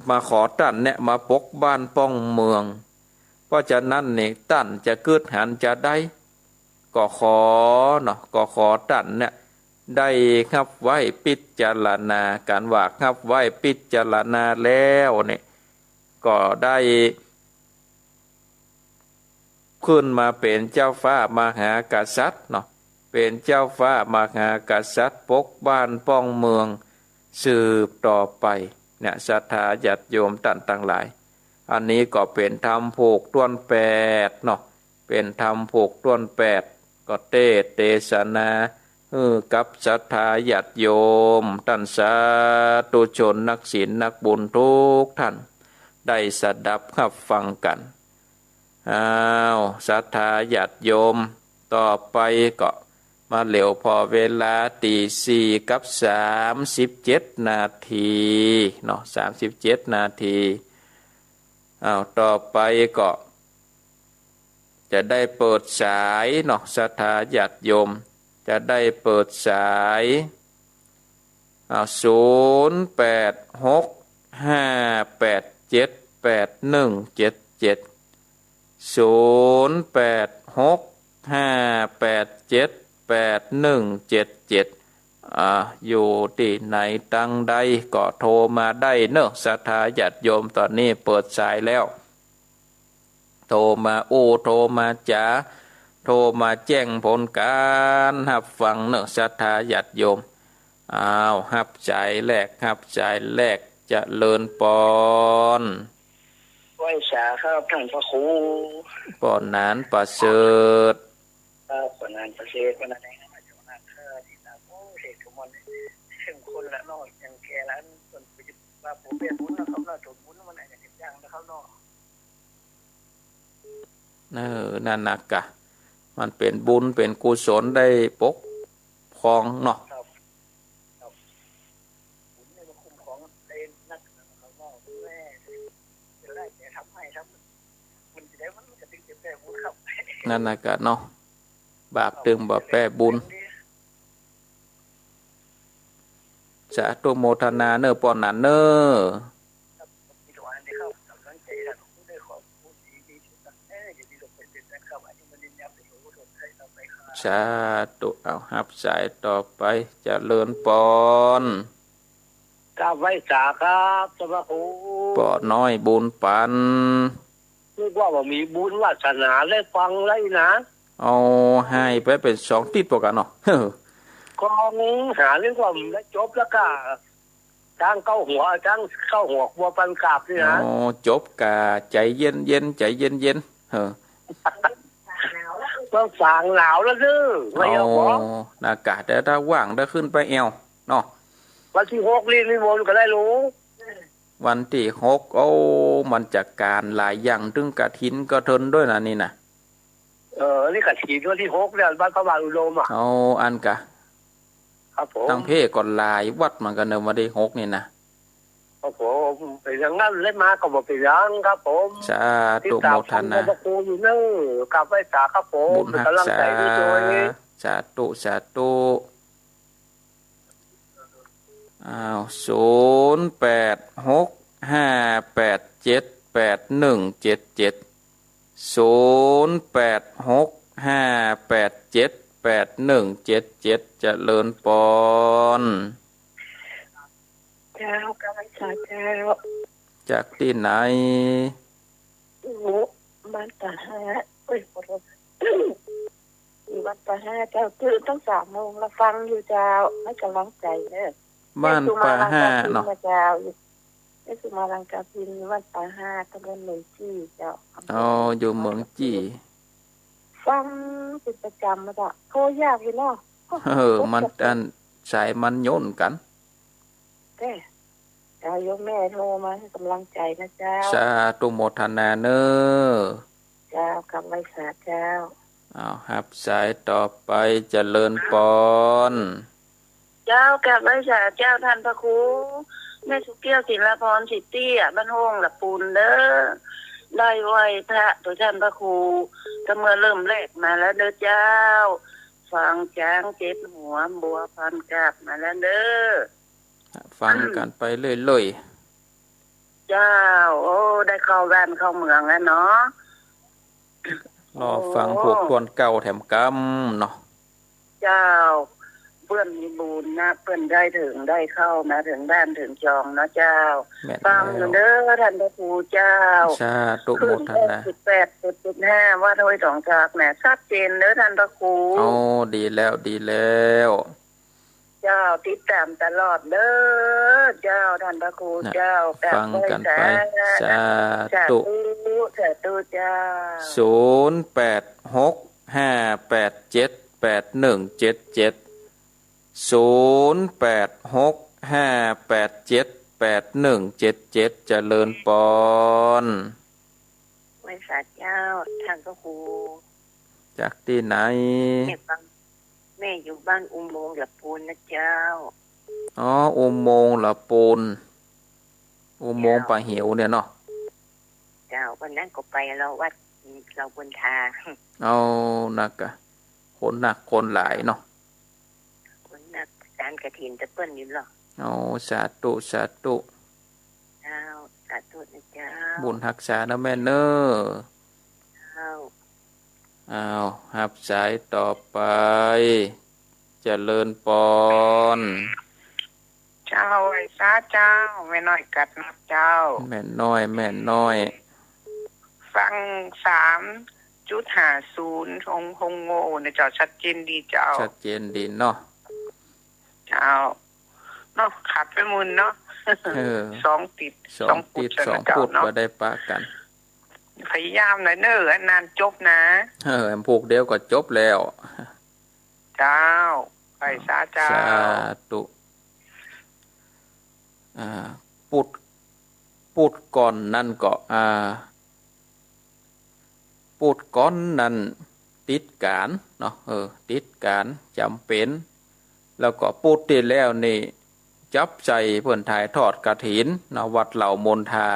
มาขอตั้นเนี่ยมาปกบ้านป้องเมืองเพราะฉะนั้นเนี่ยตั้นจะเกิดหันจะได้ก็ขอเนาะก็ขอตั้นเนี่ยได้ขับไว้พิจารณาการว่าขับไว้พิจารณาแล้วเนี่ยก็ได้ขึ้นมาเป็นเจ้าฟ้ามหากษัตริย์เนาะเป็นเจ้าฟ้ามหากษัตริย์ปกบ้านป้องเมืองสืบต่อไปเนี่ยศรัทธาญาติโยมท่านทั้งหลายอันนี้ก็เป็นธรรมผูกต้วน8เนาะเป็นธรรมผูกต้วน8ก็เทศนากับศรัทธาญาติโยมท่านสาธุชนนักศีลนักบุญทุกท่านได้สดับรับฟังกันศรัทธาญาติโยมต่อไปก็มาเหลวพอเวลา4:37 นาทีเนาะ37 นาทีต่อไปก็จะได้เปิดสายเนาะศรัทธาญาติโยมจะได้เปิดสาย0865878177 0865878177อยู่ที่ไหนตั้งใดก็โทรมาได้เนอะศรัทธาญาติโยมตอนนี้เปิดสายแล้วโทรมาโทรมาจ๋าโทรมาแจ้งผลการรับฟังเนอะศรัทธาญาติโยมรับใจแรกรับใจแรกเจริญปอนไหว้สาครับท่านพระครูปอนนานประเสริฐปอนนานประเสริฐวันไหนนะเจ้าหน้าที่ที่ตาโอ้เสกทุกมันเข้มข้นละน้อยยังแก่แล้วส่วนไปยึดว่าผมเป็นบุญนะครับน่าถูกบุญมันไหนจะติดย่างนะครับเนาะนั่นนักกะมันเป็นบุญเป็นกุศลได้ปกครองเนาะบุญเนี่ยมันคุ้มของได้นักนะครับเนาะแม่จะได้จะทำให้ครับมันจะได้มันจะติดจะแปรบุญครับนั่นนักกะเนาะบาปตึงบ่แปรบุญ สาธุโมทนาเนอปอนนันเนอมีตัวอันที่เข้ากำลังใจท่านผู้ได้ขอบคุณดีๆทุกท่านอย่าดีลงไปเป็นการเข้าอันนี้มันยับในหัวคนไทยต่อไปค่ะสาธุเอาหับสายต่อไปเจริญปอน กราบไหว้สาครับสวัสดีปอน้อยบุญปันนึกว่ามีบุญวาสนาได้ฟังเลยนะเอาให้ไปเป็นสองติดตัวกันเนาะ กองหาเรื่องความแล้วจบแล้วก็จ้างเข้าหัวบัวปันกราบนี่นะอ๋อจบกะใจเย็นเย็นใจเย็นเย็นต้องสั่งหนาวแล้วดื้อไม่เอาหรออากาศแต่ถ้าว่างได้ขึ้นไปแอวเนาะวันที่6รีนิมนต์ก็ได้รู้วันที่6โอ้มันจัดการหลายอย่างถึงกฐินก็ทนด้วยนะนี่นะนี่กฐินวันที่6เนี่ยบ้านพระบาทอุดมอ่ะเอาอันกะครับผมตั้งเพก่อนหลายวัดมันกันเนวันที่6นี่นะครับผมไปอย่างนั้นเล่นมาก็บอกไปอย่างครับผมสาธุโมทนาพระครูอยู่เนอะกราบไหว้สาครับผมบุญรักษาสาธุสาธุอ้าว0865878177เจริญปอนเจ้ากำลังสาเจ้าจากที่ไหนบ้านตาห้าขอโทษอยู่บ้านตาห้าเจ้าตื่นตั้ง3 โมงแล้วฟังอยู่เจ้าให้กำลังใจเนี่ยบ้านป่าห้าเนาะเจ้านี่คือมาลังกาพินบ้านป่าห้าตำบลเมืองจี้เจ้าอ๋ออยู่เมืองจี้ฟังเป็นประจำมาจ้ะโทรยากอยู่เนาะมันอันสายมันโยนกันเจ้ายกแม่โทรมาให้กำลังใจนะเจ้าสาธุโมทนาเนอเจ้ากำไว้สาเจ้าเอาครับสายต่อไปเจริญปอนเจ้ากลับไว้สาเจ้าท่านพระครูแม่สุเกี้ยวศิลาพรสิทธิ์เตี้ยบ้านห้องหลับปูนเด้อได้ไหวพระตัวท่านพระครูก็เมื่อเริ่มแรกมาแล้วเด้อเจ้าฟังจ้างเจ็บหัวบัวพันกาบมาแล้วเด้อฟังกันไปเรื่อยๆเจ้าโอ้ได้เข้าบ้านเข้าเมืองแล้วเนาะรอฟังพวกตวนเก่าแถมกำเนาะเจ้าเพื่อนมีบุญนะเพื่อนได้เข้ามาถึงบ้านถึงจองนะเจ้าฟังเด้อท่านพระครูเจ้าสาธุโมทนา18.5ว่าโดยสองจากแหมชัดเจนเด้อท่านพระครูโอ้ดีแล้วดีแล้วเจ้าติดตามตลอดเด้อเจ้าท่านพระครูเจ้าฟังกันไปสาธุสาธุเจ้า0865878177 เจริญปอนไว้สาเจ้าท่านพระครูจากที่ไหนแม่อยู่บ้านอุโมงค์หลับปูนนะเจ้าอ๋ออุโมงค์หลับปูนอุโมงค์ป่าเหี่ยวเนี่ยเนาะเจ้าวันนั้นก็ไปเราวัดเราบนทาเอานักอะคนหนักคนหลายเนาะคนหนักการกฐินตะเปิ้ลอยู่หรอเอาสาธุสาธุเจ้าสาธุนะเจ้าบุญรักษานะแม่เนอเจ้าเอาหับสายต่อไปเจริญปอนเจ้าไอ้ซาเจ้าแม่น้อยกัดนับเจ้าแม่น้อยแม่น้อยฟัง3.50ฮงโง่เนี่ยเจ้าชัดเจนดีเจ้าชัดเจนดีเนาะเจ้าเนาะขัดไปมุนเนาะ2 ติด2ปุดก็ได้ปะกันพยายามหน่อยเนอะนานจบนะแอมผูกเดียวก็จบแล้วเจ้าไปสาเจ้าสาธุปุดก่อนนั่นก็ปุดก้อนนั่นติดการเนาะติดการจำเป็นแล้วก็ปุดที่แล้วนี่จับใจเพื่อนถ่ายทอดกฐินนะวัดเหล่ามนทา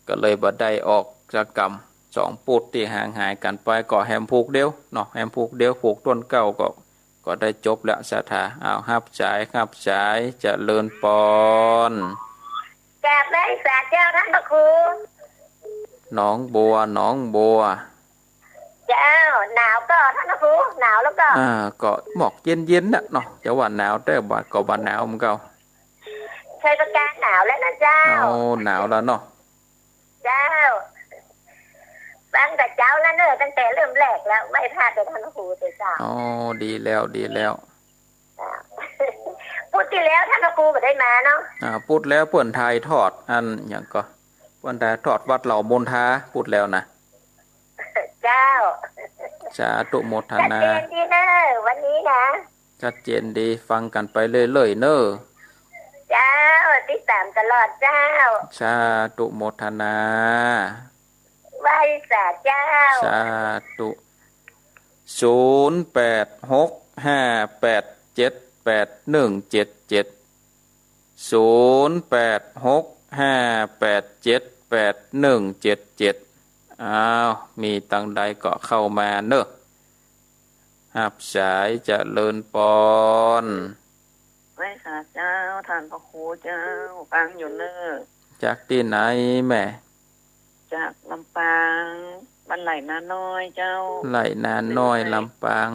ก็เลยบ่ได้ออกจากกรรม2ปุดที่ห่างหายกันไปก็แฮมผูกเดียวเนาะแฮมผูกเดียวผูกต้นเก่าก็ ก็ได้จบแล้วสาธาเอาฮับสายครับสายเจะเลิญปนกราบได้สาเจ้าท่านพระครูหนองบัวหนองบัวเจ้าหนาวก็ท่านพระครูหนาวแล้วก็ก็หมอกเย็นๆน่ะเนาะจะว่าหนาวแต่ว่าก็บ่หนาวมันก็ใช้ประกาศหนาวแล้วนะเจ้าหนาวแล้วเนาะเจ้าตั้งแต่เจ้าแล้วเนอะตั้งแต่เริ่มแรกแล้วไม่พลาดเลยท่านพระครูแต่เจ้าดีแล้วดีแล้วพูดที่แล้วท่านพระครูไม่ได้มาเนาะพูดแล้วเปิ่นไทยทอดอันอย่างก็เปิ่นไทยทอดวัดเหล่ามนทาพูดแล้วนะเจ้าสาธุโมทนาชัดเจนดีเนอะวันนี้นะชัดเจนดีฟังกันไปเรื่อยๆเนอะเจ้าติดตามตลอดเจ้าสาธุโมทนาไหว้สาเจ้าสาธุ0865878177 0865878177มีตังใดก็เข้ามาเนอะหับสายเจริญปนไหว้สาเจ้าท่านพระครูเจ้าฟังอยู่เนอะจากที่ไหนแม่จากลำปางบ้านไหลนาน้อยเจ้าไหลนาน้อยลำปาง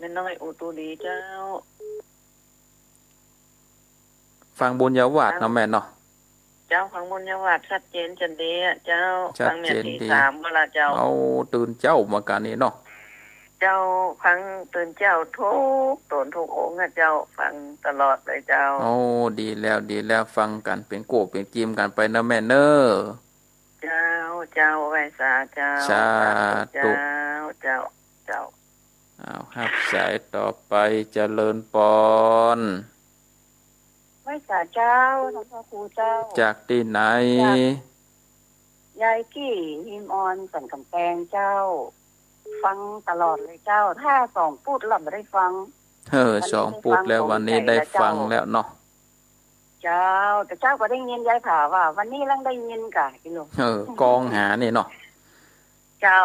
นาน้อยอุตุดีเจ้าฟังบุญญาวาสเนาะแม่เนาะเจ้าฟังบุญญาวาสชัดเจนจันดีเจ้าฟังเนี่ยที่3เวลาเจ้าตื่นเจ้ามากันนี่เนาะเจ้าฟังตื่นเจ้าทุกตนทุกองค์เจ้าฟังตลอดเลยเจ้าดีแล้วฟังกันเป็นโกเป็นกิมกันไปนะแม่เนอเจ้าไว้สาเจ้าสาธุเจ้าครับสายต่อไปเจริญปนไว้สาเจ้าท่านพระครูเจ้าจากที่ไหนยายกี้หิมออนสันกำแพงเจ้าฟังตลอดเลยเจ้าถ้า2พูดเราไม่ได้ฟัง2พูดแล้ววันนี้ได้ฟังแล้วเนาะเจ้าแต่เจ้าก็ได้ยินยายผ่าว่าวันนี้ลังได้ยินกะกิโลกองหานี่เนาะเจ้า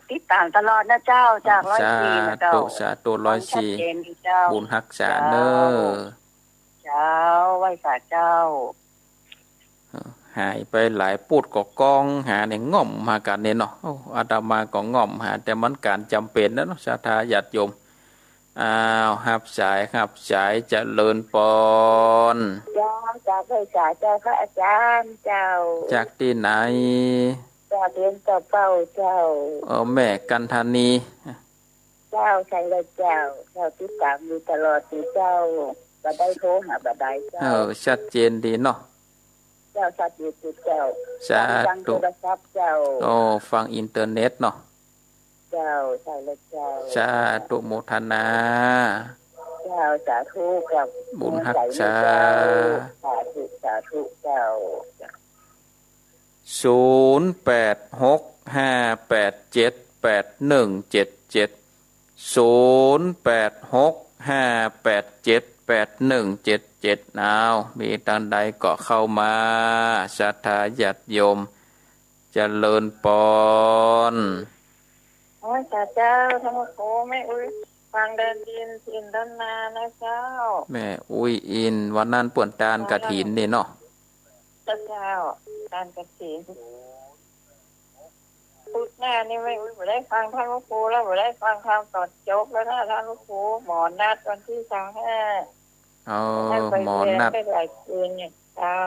ติดตามตลอดนะเจ้าจาก104นะเจ้าสาธุ104บุญรักษาเนอเจ้าไหว้สาเจ้าหายไปหลายพูดก็กองหาเนี่ยง่อมมากันเนี่ยเนาะอาตมาก็ง่อมหาแต่มันการจำเป็นนะเนาะศรัทธาญาติโยมหับสายเจริญปนเจ้าจากไปสายเจ้าพระอาจารย์เจ้าจากที่ไหนจากเรียนต่อเป้าเจ้าแม่กันธานีเจ้าใช่เลยเจ้าติดตามอยู่ตลอดที่เจ้าบ่ได้โทรหาบ่ได้เจ้าชัดเจนดีเนาะเจ้าชัดอยู่ที่เจ้าสาธุเจ้าฟังอินเทอร์เน็ตเนาะเจ้าใช่เลยเจ้าสาธุโมทนาเจ้าสาธุกับบุญรักษาสาธุเจ้า0865878177มีทางใดก็เข้ามาศรัทธาญาติโยมเจริญปนสาเจ้าธรรมโคแม่อุ้ยฟังเดินดินสินด้านนานะเจ้าแม่อุ้ยอินวันนั้นป่วนตาลกฐินนี่เนาะเจ้าตาลกฐินพูดหน้านี่ไม่อุ้ยบ่ได้ฟังท่านพระครูแล้วบ่ได้ฟังคำตอนจบแล้วนะท่านพระครูหมอนัดวันที่25หมอนัดไปหลายคืนเนี่ยเจ้า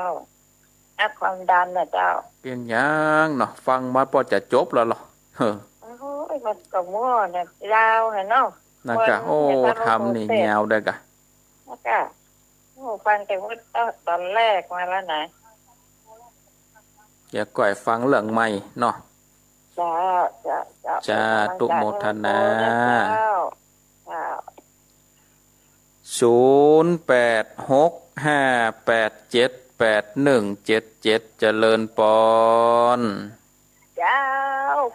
อัพความดันนะเจ้าเป็นยังเนาะฟังมาพอจะจบแล้วหรอมันก็มั่วเนี่ยยาวเนาะนะกะทำนี่ยาวได้กะนะกะฟังแต่ว่าตอนแรกมาแล้วนะอย่าก่อยฟังเรื่องใหม่เนาะจ้าตุโมทนา0865878177เจริญปนเจ้า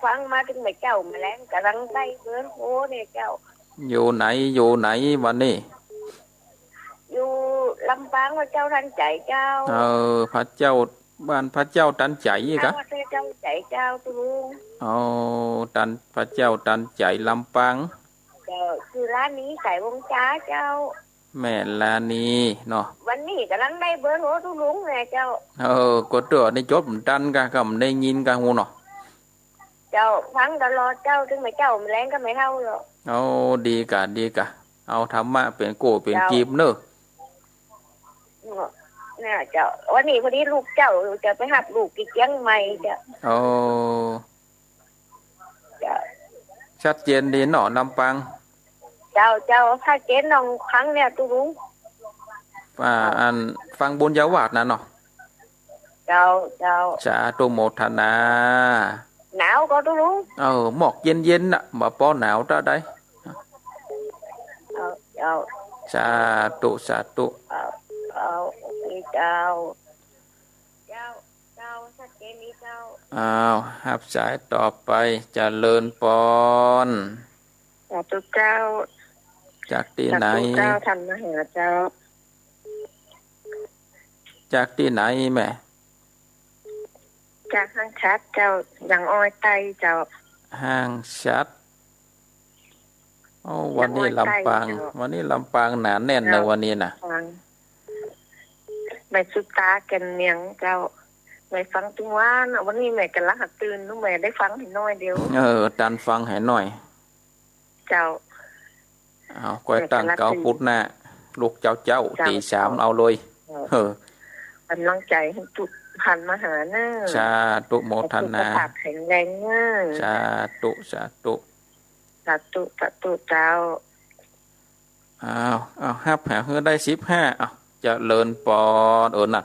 ฟังมาถึงไหนเจ้ามาแล้วกำลังได้เพื่อนโอ้เนี่ยเจ้าอยู่ไหนวันนี้อยู่ลำปางพระเจ้าทันใจเจ้าพระเจ้าบ้านพระเจ้าตันใจกะพระเจ้าใจเจ้าตุลุงตันพระเจ้าตันใจลำปาง เจ้าคือร้านนี้ไก่วงจ้าเจ้าแม่ลานีเนาะวันนี้กำลังได้เบอร์โทรทุลุงไงเจ้า ก็ตัวในจบดันกันก็ได้ยินกันหูเนาะเจ้าฟังตลอดเจ้าถึงไม่เจ้าแรงก็ไม่เท่าหรอกเอาดีกะเอาธรรมะเป็นโกเป็นกีบเนอะเนี่ยเจ้าวันนี้พอดีลูกเจ้าจะไปหับลูกกี่เจียงใหม่เจ้าเอาชัดเจนดีเนาะลำปางเจ้าถ้าเจนน้องครั้งเนี่ยตุลุงอันฟังบุญยาวาดนะเนาะเจ้าสาธุโมทนาหนาวก็ตุลุงหมอกเย็นน่ะมาป้อหนาวta đấyเจ้าสาธุเจ้าชัดเจนนี้เจ้าหับสายต่อไปเจริญปอนสาธุเจ้าจากที่ไหนเจ้าทำมาหาเจ้าจากที่ไหนแม่จากห้างชัดเจ้าอย่างอ้อยไตเจ้าห้างชัดวันนี้ลำปางหนาแน่นนะวันนี้นะแม่สุตาแกนเนียงเจ้าแม่ฟังถึงว่าวันนี้แม่กันละหักตื่นนู้แม่ได้ฟังให้น้อยเดียวดันฟังให้หน่อยเจ้าก้อยตั้งเกาพุทธนะลูกเจ้าตีสามเอาเลยกำลังใจให้จุดพันมหาเนอสาธุโมทนาแข็งแรงเนอสาธุเจ้าห้าแผลเฮือได้15จะเลินปอนน่ะ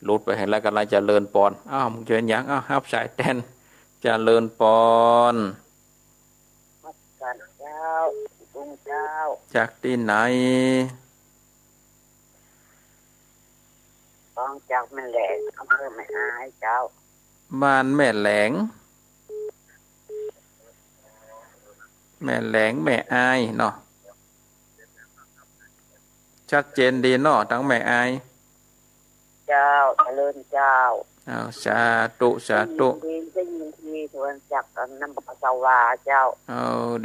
หลุดไปเห็นแล้วกันไรจะเลินปอนมึงเจอยังห้าสายแตนจะเลินปอนเจ้าลุงเจ้าจากที่ไหนฟังจากแม่แหลงอำเภอแม่อายเจ้าบ้านแม่แหลงแม่อายเนาะชัดเจนดีเนาะทั้งแม่อายเจ้าเจริญเจ้าสาธุได้ยินทีทวนจากน้ำปะสาวาเจ้า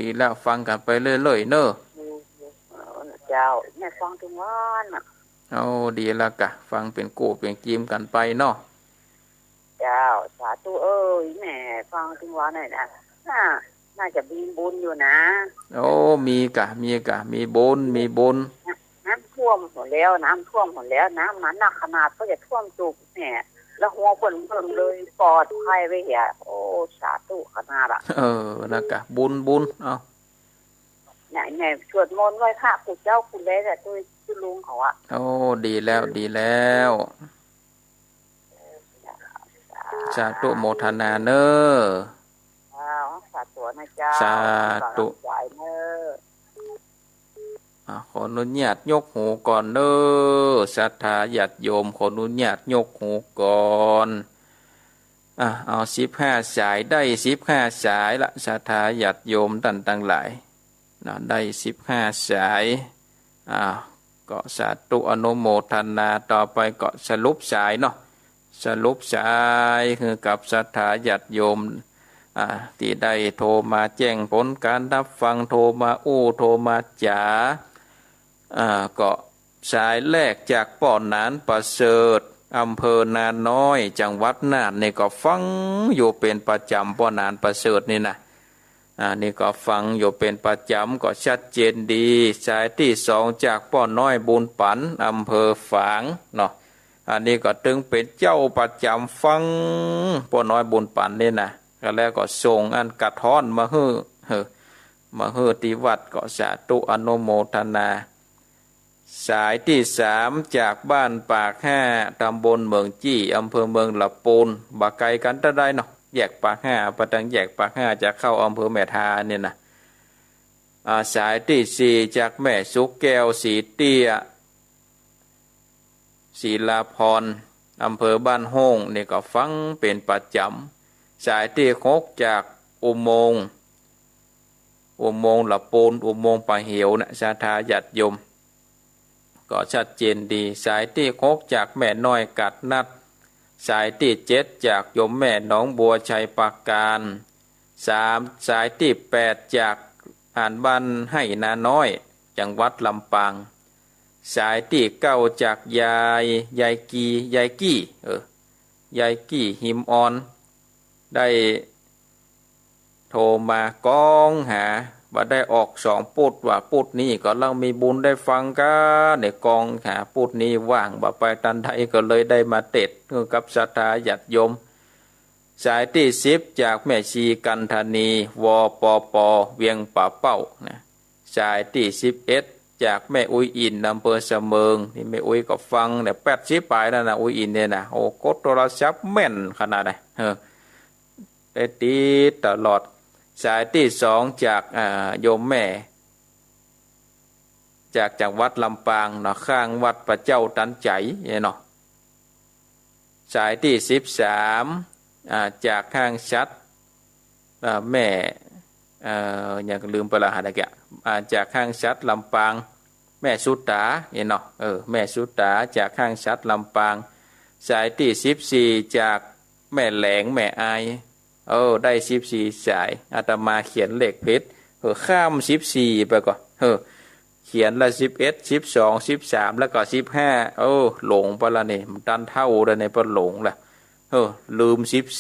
ดีแล้วฟังกันไปเรื่อยๆเนอะเจ้าแม่ฟังทุกวันดีแล้วกะฟังเป็นกูเป็นกีมกันไปเนาะเจ้าสาธุแม่ฟังทุกวันหน่อยนะน่าจะมีบุญอยู่นะมีบุญน้ำท่วมหมดแล้วน้ำมันหนักขนาดก็จะท่วมจุกเนี่ยแล้วหัวเบิ่งเลยปลอดภัยไว้เหี้ยสาธุขนาดนะกะบุญไหนสวดมนต์ไหว้พระปู่เจ้าคุณได้แต่ตัวลุงเขาดีแล้วสาธุโมทนาเนอสาธุนะเจ้าสาธุขออนุญาตยกหูก่อนเนอศรัทธาญาติโยมขออนุญาตยกหูก่อนเอา15 สายได้15 สายละศรัทธาญาติโยมตั้งหลายได้15 สายก็สาธุอนุโมทนาต่อไปก็สรุปสายเนาะสรุปสายคือกับศรัทธาญาติโยมที่ได้โทรมาแจ้งผลการรับฟังโทรมาโทรมาจ๋าก็สายแรกจากป่อหนานประเสริฐอำเภอนาน้อยจังหวัดน่านนี่ก็ฟังอยู่เป็นประจำป่อหนานประเสริฐนี่นะนี่ก็ฟังอยู่เป็นประจำก็ชัดเจนดีสายที่2จากป่อน้อยบุญปันอำเภอฝางเนาะอันนี้ก็ตึงเป็นเจ้าประจำฟังป่อน้อยบุญปันนี่นะแล้วก็ส่งอันกระท้อนมาฮือที่วัดก็สาธุอนุโมทนาสายที่3จากบ้านปาก5ตำบลเมืองจี้อำเภอเมืองละปูนบ่ไกลกันตะได้เนาะแยกปาก5ประดังแยกปาก5จะเข้าอำเภอแม่ทาเนี่ยนะสายที่4จากแม่สุกแก้วสีเตี้ยศิลาพรอำเภอบ้านโฮงนี่ก็ฟังเป็นประจำสายที่6จากอุโมงค์ละปูนอุโมงค์ปะเหวนะศรัทธาญาติโยมก็ชัดเจนดีสายที่6จากแม่น้อยกัดนัดสายที่7จากโยมแม่หนองบัวชัยปากการสายที่8จาก อ่านบ้านให้นาน้อยจังหวัดลำปางสายที่เก้าจากยายกี้ยายกี้หิมออนได้โทรมากองหาว่าได้ออกสองปุดว่าปุดนี้ก็ลังมีบุญได้ฟังกันในกองหาปุดนี้ว่างบ่ไปตันไทยก็เลยได้มาเต็ดกับศรัทธาญาติโยมสายที่10จากแม่ชีกันธนีวปปเวียงป่าเป้านะสายที่11จากแม่อุ้ยอินอำเภอเสมิงนี่แม่อุ้ยก็ฟังเนี่ย80ปลายแล้วนะอุ้ยอินเนี่ยนะโอ้กดโทรศัพท์แม่นขนาดไหนได้ตีตลอดสายที่2จากโยมแม่จากจังหวัดลำปางเนาะข้างวัดพระเจ้าตันใจเนาะสายที่13จากข้างชัดแม่ยังลืมไปละหาตะเกียจากข้างชัดลำปางแม่สุตาเนาะแม่สุตาจากข้างชัดลำปางสายที่14จากแม่แหลงแม่อายได้14สายอาตมาเขียนเลขผิดข้าม14ไปก่อนเขียนละ11 12 13แล้วก็15หลงไปละนี่มันดันเท่าเลยในปหลงละลืม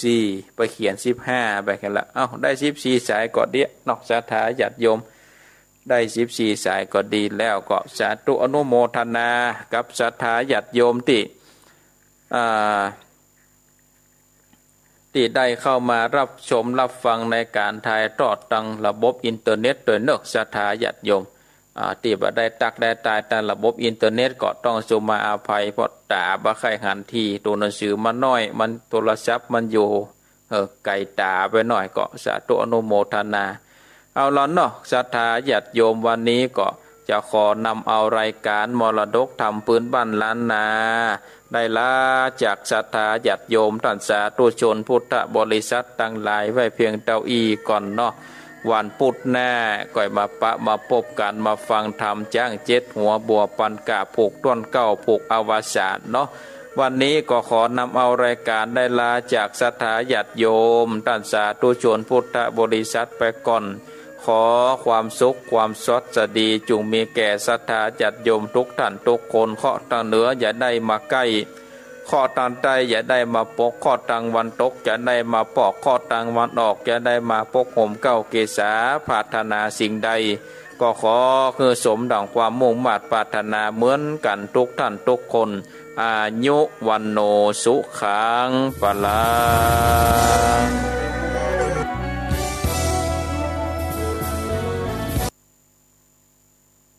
14ไปเขียน15ไปกันละได้14สายก็เดียนอกศรัทธาญาติโยมได้14สายก็ดีแล้วก็สาธุอนุโมทนากับศรัทธาญาติโยมที่ได้เข้ามารับชมรับฟังในการถ่ายทอดทางระบบอินเทอร์เน็ตโดยเนกศรัทธาญาติโยมที่บ่ได้ตักได้ตายทางระบบอินเทอร์เน็ตก็ต้องสุมาอาภัยเพราะตาบ่ใครหันทีตัวหนังสือมันน้อยมันโทรศัพท์มันอยู่ไกลตาไปหน่อยก็สาธุอนุโมทนาเอาล่ะเนาะศรัทธาญาติโยมวันนี้ก็จะขอนำเอารายการมรดกธรรมพื้นบ้านล้านนาได้ลาจากศรัทธาญาติโยมท่านสาธุชนพุทธบริษัทตั้งหลายไว้เพียงเต้าอีก่อนเนาะวันพุธหน้าก่อยมาพบกันมาฟังธรรมจ้าง7หัวบัวปันกะผูกต้นเก้าผูกอวสานเนาะวันนี้ก็ขอนำเอารายการได้ลาจากศรัทธาญาติโยมท่านสาธุชนพุทธบริษัทไปก่อนขอความสุขความสดสดีจงมีแก่ศรัทธาญาติโยมทุกท่านทุกคนเคาะทางเหนืออย่าได้มาใกล้ข้อทางใต้อย่าได้มาปกข้อทางวันตกอย่าได้มาปอกข้อทางวันออกอย่าได้มาปกห่มเก้าเกษาปรารถนาสิ่งใดก็ขอคือสมดังความมุ่งมั่นปรารถนาเหมือนกันทุกท่านทุกคนอายุวันโนสุขังพลัง